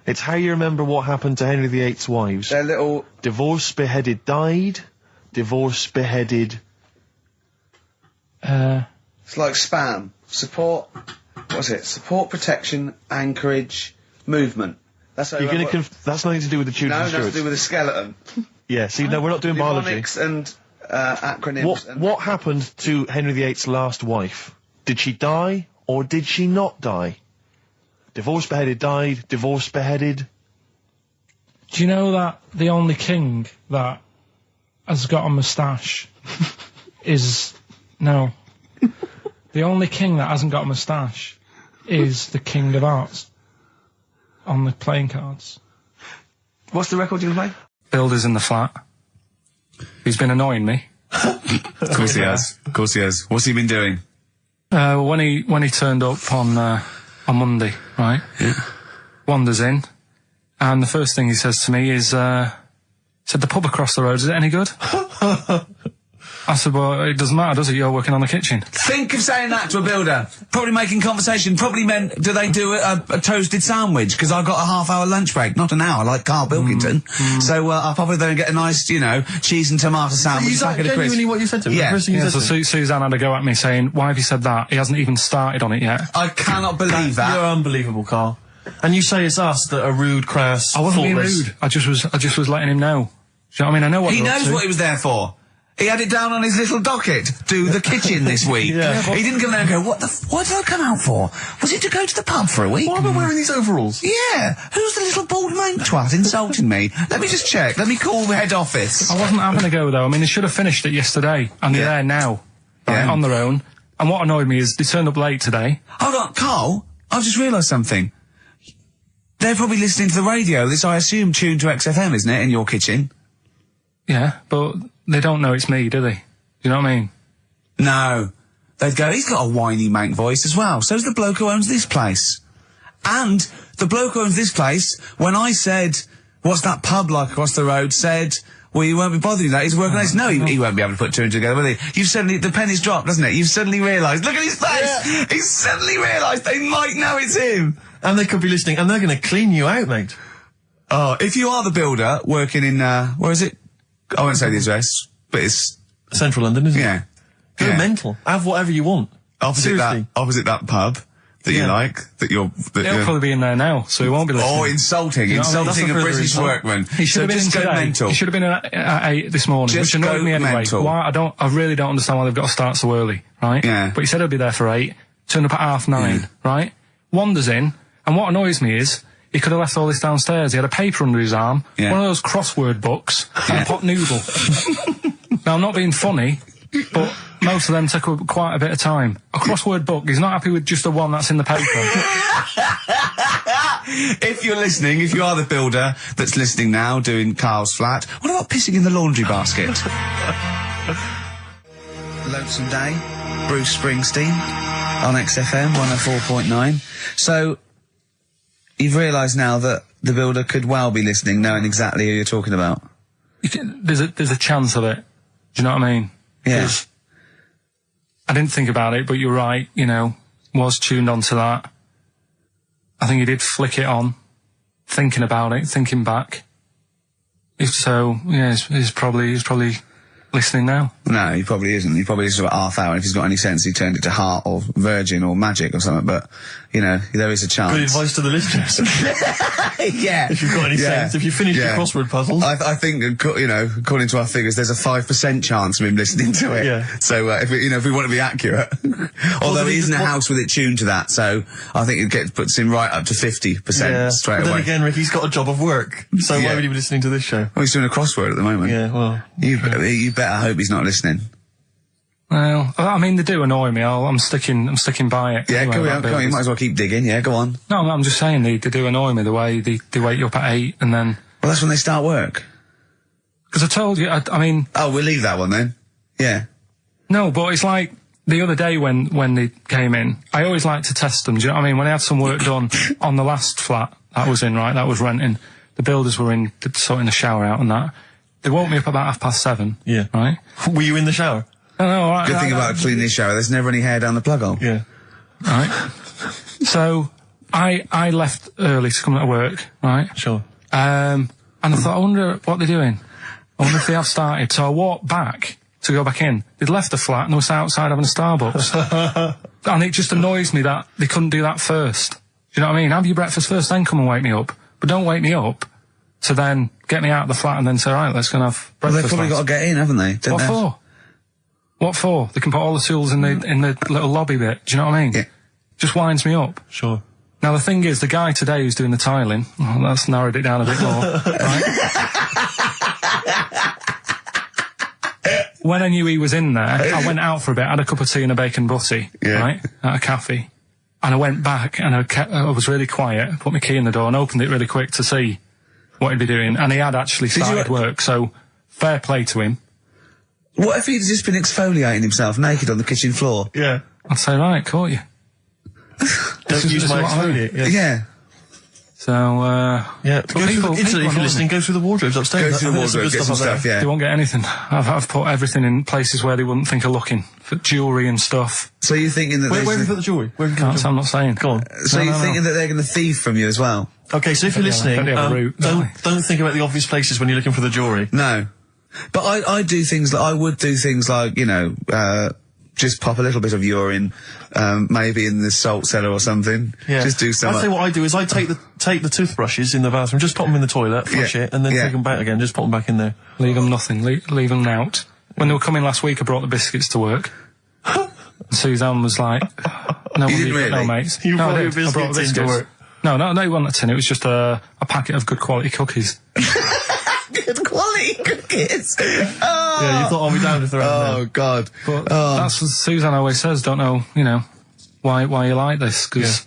S2: It's how you remember what happened to Henry VIII's wives.
S1: They're little...
S2: Divorced, beheaded, died. Divorced, beheaded.
S1: It's like spam. Support... What's it? Support, protection, anchorage, movement. That's how
S2: You're going to that's nothing to do with the tubes
S1: No,
S2: and
S1: nothing to
S2: stewards.
S1: do with the skeleton.
S2: Yeah, see, no, we're not doing biology.
S1: Mnemonics and acronyms.
S2: What happened to Henry VIII's last wife? Did she die, or did she not die? Divorced, beheaded, died. Divorced, beheaded.
S3: Do you know that the only king that has got a moustache is... No. The only king that hasn't got a moustache is the King of Hearts on the playing cards.
S1: What's the record you play?
S3: Builder's in the flat. He's been annoying me.
S1: Of course he has. Of course he has. What's he been doing?
S3: When he turned up on Monday, right?
S1: Yeah.
S3: Wanders in, and the first thing he says to me is, said, the pub across the road, is it any good? I said, well, it doesn't matter, does it? You're working on the kitchen.
S5: Think of saying that to a builder. Probably making conversation. Probably meant, do they do a toasted sandwich? Because I've got a half-hour lunch break, not an hour, like Karl Pilkington. So I'll probably then get a nice, you know, cheese and tomato sandwich.
S2: Is that genuinely what you said to him?
S5: Yeah.
S2: The first thing you said
S3: So
S2: to him?
S3: Suzanne had a go at me saying, why have you said that? He hasn't even started on it yet.
S5: I cannot believe that.
S2: You're unbelievable, Carl. And you say it's us that are rude, crass,
S3: I wasn't being
S2: thoughtless.
S3: rude. I just was letting him know. Do you know what I mean? I know what
S5: He
S3: they're up
S5: knows
S3: to.
S5: what he was there for. He had it down on his little docket. Do the kitchen this week.
S2: Yeah.
S5: He didn't come there and go, what did I come out for? Was it to go to the pub for a week?
S2: Why am I wearing these overalls?
S5: Yeah. Who's the little bald mate twat insulting me? Let me just check. Let me call the head office.
S3: I wasn't having a go, though. I mean, they should have finished it yesterday, and they're there now, right,
S5: Yeah.
S3: on their own. And what annoyed me is they turned up late today.
S5: Hold on, Carl, I've just realised something. They're probably listening to the radio. This, I assume, tuned to XFM, isn't it, in your kitchen?
S3: Yeah, but they don't know it's me, do they? Do you know what I mean?
S5: No. They'd go, he's got a whiny mank voice as well. So's the bloke who owns this place. And the bloke who owns this place, when I said, what's that pub like across the road, said, well, you won't be bothering that. He's working on this. No, he won't be able to put two and two together, will he? You've suddenly, the penny's dropped, doesn't it? You've suddenly realised. Look at his face!
S2: Yeah.
S5: He's suddenly realised they might know it's him.
S2: And they could be listening, and they're going to clean you out, mate.
S5: Oh, if you are the builder working in, where is it? I won't say the address, but it's,
S2: Central London, isn't it?
S5: yeah.
S2: Go
S5: Yeah.
S2: mental. Have whatever you want.
S5: Opposite
S2: Seriously.
S5: that pub that you
S2: Yeah.
S5: like, that you're, that
S3: He'll
S5: you're,
S3: probably be in there now, so he won't be listening.
S5: oh, insulting,
S3: You know what I mean?
S5: insulting a
S2: That's a further
S5: British
S2: insult.
S5: workman.
S3: He should have been in
S5: just go
S3: today.
S5: mental.
S3: He should have been in at 8 this morning,
S5: Just
S3: which annoyed
S5: go
S3: me anyway.
S5: mental.
S3: Why? I really don't understand why they've got to start so early, right?
S5: Yeah.
S3: But he said he'll be there for 8, turned up at 9:30, right? Wanders in, and what annoys me is, he could have left all this downstairs. He had a paper under his arm,
S5: Yeah.
S3: one of those crossword books, and a pot noodle. Now, I'm not being funny, but most of them take up quite a bit of time. A crossword book, he's not happy with just the one that's in the paper.
S5: If you're listening, if you are the builder that's listening now, doing Carl's flat, what about pissing in the laundry basket? Lonesome Day, Bruce Springsteen, on XFM 104.9. So, you've realised now that the builder could well be listening, knowing exactly who you're talking about.
S3: There's a chance of it. Do you know what I mean?
S5: Yeah.
S3: 'Cause I didn't think about it, but you're right, you know, was tuned onto that. I think he did flick it on, thinking about it, thinking back. If so, yeah, he's probably listening now.
S5: No, he probably isn't. He probably is about half hour. If he's got any sense, he turned it to Heart or Virgin or Magic or something. But, you know, there is a chance.
S2: Good advice to the listeners.
S5: Yeah.
S2: If you've got any sense, if you finish your crossword puzzles.
S5: I think, you know, according to our figures, there's a 5% chance of him listening to it.
S2: Yeah.
S5: So, if we want to be accurate. Although he is in a house with it tuned to that, so I think it puts him right up to 50% straight
S2: but
S5: away.
S2: then again, Ricky's got a job of work, so
S5: Yeah.
S2: why would he be listening to this show?
S5: Well, he's doing a crossword at the moment.
S2: Yeah, well...
S5: You better hope he's not listening.
S3: Well, I mean, they do annoy me. I'm sticking by it.
S5: Yeah,
S3: anyway,
S5: go
S3: about
S5: on. You
S3: builders.
S5: might as well keep digging. Yeah, go on.
S3: No, I'm just saying they do annoy me, the way they wake you up at 8 and then...
S5: Well, that's when they start work.
S3: Because I told you, I mean...
S5: Oh, we'll leave that one then. Yeah.
S3: No, but it's like, the other day when they came in, I always like to test them. Do you know what I mean? When I had some work done on the last flat that was in, right, that was renting, the builders were in, sorting the shower out and that. They woke me up about 7:30.
S2: Yeah.
S3: Right?
S2: Were you in the shower?
S3: No, right.
S1: Good thing about cleaning the shower, there's never any hair down the plug hole.
S2: Yeah.
S3: Right? So, I left early to come to work, right?
S2: Sure.
S3: And I thought, I wonder what they're doing. I wonder if they have started. So I walked back to go back in. They'd left the flat and they were outside having a Starbucks. And it just annoys me that they couldn't do that first. Do you know what I mean? Have your breakfast first, then come and wake me up. But don't wake me up to then get me out of the flat and then say, right, let's go and have breakfast.
S1: Well, they've probably got to get in, haven't they?
S3: What for? What for? They can put all the tools in the little lobby bit. Do you know what I mean?
S1: Yeah.
S3: Just winds me up.
S2: Sure.
S3: Now, the thing is, the guy today who's doing the tiling, that's narrowed it down a bit more, right? When I knew he was in there, I went out for a bit, had a cup of tea and a bacon butty, right, at a cafe. And I went back and I was really quiet, put my key in the door and opened it really quick to see what he'd be doing. And he had actually started work, so fair play to him.
S1: What if he'd just been exfoliating himself naked on the kitchen floor?
S2: Yeah.
S3: I'd say, right, caught you.
S2: Don't use my exfoliate.
S1: Yeah.
S3: So,
S2: yeah. If you're listening, go through the wardrobes upstairs.
S1: Go through the wardrobe, get some stuff, yeah.
S3: They won't get anything. I've put everything in places where they wouldn't think of looking. For jewellery and stuff.
S1: So you're thinking that
S2: where have you put the jewellery?
S3: I'm not saying.
S2: Go on.
S1: So you're thinking that they're going to thieve from you as well?
S2: Okay, so if you're listening, don't think about the obvious places when you're looking for the jewellery.
S1: No. But I do things like, I would do things like, you know, just pop a little bit of urine, maybe in the salt cellar or something. Yeah. Just do something.
S2: I'd say what I do is I take the toothbrushes in the bathroom, just pop them in the toilet, flush it, and then take them back again, just pop them back in there.
S3: Leave them nothing, leave them out. When they were coming last week, I brought the biscuits to work. Suzanne was like, no,
S1: you didn't really?
S3: No, mates.
S2: You brought your
S3: biscuits
S2: to work?
S3: No, it wasn't a tin, it was just a packet of good quality cookies.
S1: Good quality cookies. Oh.
S2: Yeah, you thought I'll be down if they're out
S1: there. God.
S3: But that's what Suzanne always says, don't know, you know, why you like this, because,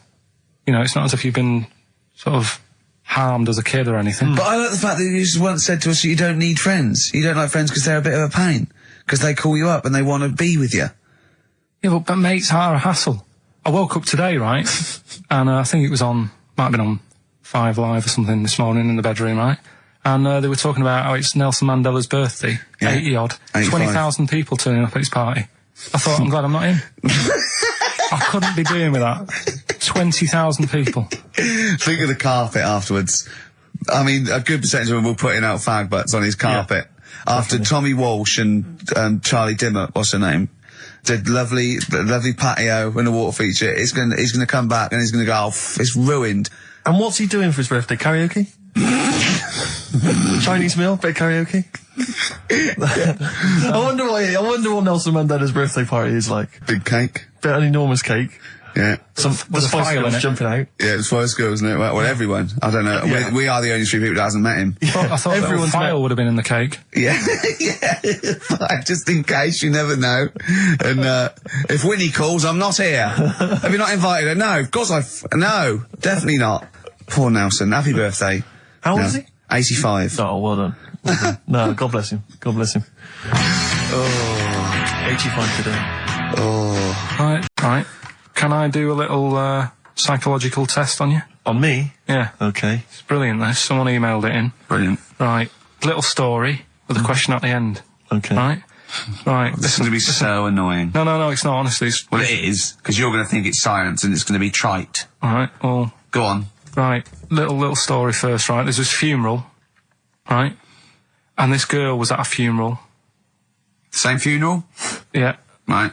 S3: you know, it's not as if you've been sort of harmed as a kid or anything.
S1: But I like the fact that you just once said to us that you don't need friends. You don't like friends because they're a bit of a pain. Because they call you up and they want to be with you.
S3: Yeah, but mates are a hassle. I woke up today, right, and I think it was might have been on 5 Live or something this morning in the bedroom, right? And they were talking about how it's Nelson Mandela's birthday, 80-odd, 20,000 people turning up at his party. I thought, I'm glad I'm not in. I couldn't be doing with that. 20,000 people.
S1: Think of the carpet afterwards. I mean, a good percentage of them were putting out fag butts on his carpet. Yeah, after Tommy Walsh and Charlie Dimmer, what's her name, did lovely patio and a water feature. He's gonna come back and he's gonna go, oh, it's ruined.
S2: And what's he doing for his birthday? Karaoke? Chinese meal? Bit of karaoke? I wonder what Nelson Mandela's birthday party is like.
S1: Big cake.
S2: Bit of an enormous cake.
S1: Yeah.
S2: The Spice Girls jumping out.
S1: Yeah, the Spice Girls, isn't it? Well, everyone. I don't know. Yeah. We are the only 3 people that hasn't met him.
S3: I thought everyone's file would have been in the cake.
S1: Yeah. Yeah. Just in case, you never know. And, if Whitney calls, I'm not here. Have you not invited her? No, of course no, definitely not. Poor Nelson. Happy birthday.
S2: How old is he?
S1: 85.
S2: Oh, well done. No, God bless him. God bless him. Oh, 85 today.
S1: Oh.
S3: Right. Can I do a little psychological test on you?
S2: On me?
S3: Yeah.
S2: Okay.
S3: It's brilliant, this. Someone emailed it in.
S1: Brilliant.
S3: Right. Little story with a question at the end.
S2: Okay.
S3: Right.
S1: This is going to be so annoying.
S3: No, it's not, honestly.
S1: Well, it is, because you're going to think it's science and it's going to be trite.
S3: Alright, well...
S1: Go on.
S3: Right. Little story first, right? There's this funeral, right? And this girl was at a funeral.
S1: Same funeral?
S3: Yeah.
S1: Right.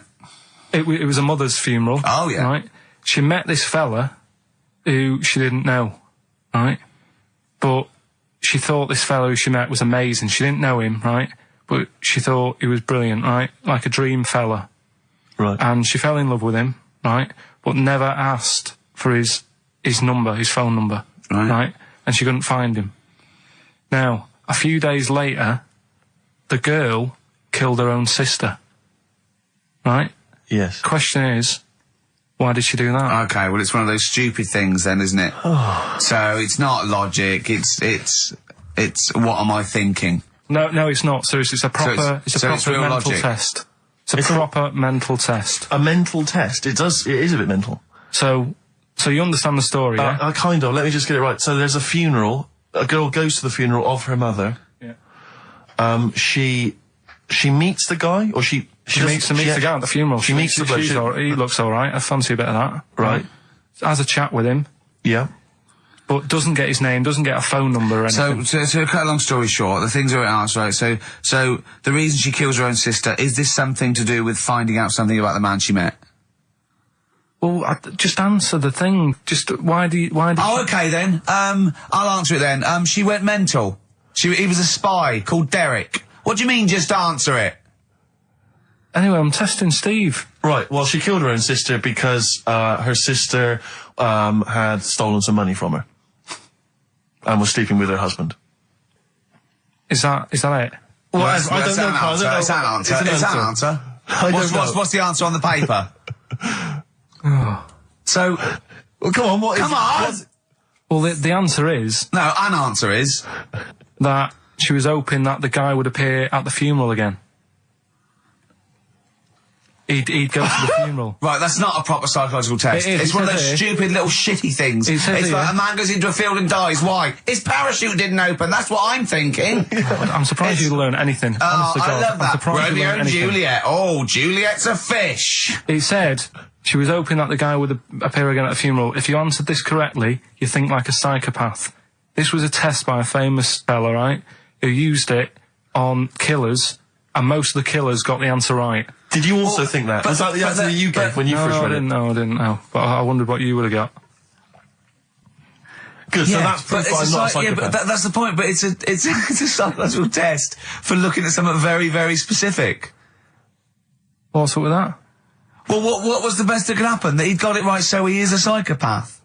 S3: It was a mother's funeral.
S1: Oh, yeah.
S3: Right? She met this fella who she didn't know, right? But she thought this fella who she met was amazing. She didn't know him, right? But she thought he was brilliant, right? Like a dream fella.
S2: Right.
S3: And she fell in love with him, right? But never asked for his number, his phone number, right? And she couldn't find him. Now, a few days later, the girl killed her own sister, right?
S2: Yes.
S3: Question is, why did she do that?
S1: Okay, well, it's one of those stupid things then, isn't it? So it's not logic. It's what am I thinking?
S3: No, it's not. Seriously, it's a proper
S1: real
S3: mental
S1: logic.
S3: test. It's a proper mental test.
S2: A mental test. It is a bit mental.
S3: So you understand the story, yeah?
S2: I kind of. Let me just get it right. So there's a funeral. A girl goes to the funeral of her mother.
S3: Yeah.
S2: She meets the guy, or she
S3: meets the guy at the funeral.
S2: She meets the bloke.
S3: He looks all right. I fancy a bit of that.
S2: Right.
S3: Has a chat with him.
S2: Yeah.
S3: But doesn't get his name, doesn't get a phone number or anything.
S5: So to cut a long story short, the things are asked, right? So the reason she kills her own sister, is this something to do with finding out something about the man she met?
S3: Well, just answer the thing. Just, why did
S5: Oh, okay then. I'll answer it then. She went mental. He was a spy called Derek. What do you mean, just answer it?
S3: Anyway, I'm testing Steve.
S2: Right, well, she killed her own sister because her sister had stolen some money from her and was sleeping with her husband.
S3: Is that it?
S2: Well,
S5: I don't know. It's an answer. It's an answer. What's the answer on the paper? So,
S2: well, come on,
S5: come on!
S3: Well, the answer is...
S5: No, an answer is...
S3: that she was hoping that the guy would appear at the funeral again. He'd go to the funeral.
S5: Right, that's not a proper psychological test. It's one of those stupid little shitty things. It's like a man goes into a field and dies. Why? His parachute didn't open. That's what I'm thinking.
S3: I'm surprised you learn anything.
S5: Oh, I love that.
S3: Romeo
S5: and Juliet. Oh, Juliet's a fish.
S3: It said she was hoping that the guy would appear again at a funeral. If you answered this correctly, you think like a psychopath. This was a test by a famous fella, right, who used it on killers, and most of the killers got the answer right.
S2: Did you also think that? Was that the answer that you gave when you first read it?
S3: No, I didn't know. But I wondered what you would have got.
S2: Good, so that's proof I'm not a psychopath.
S5: Yeah, but that's the point, but it's a psychological test for looking at something very, very specific.
S3: What's up with that?
S5: Well, what was the best that could happen? That he'd got it right, so he is a psychopath.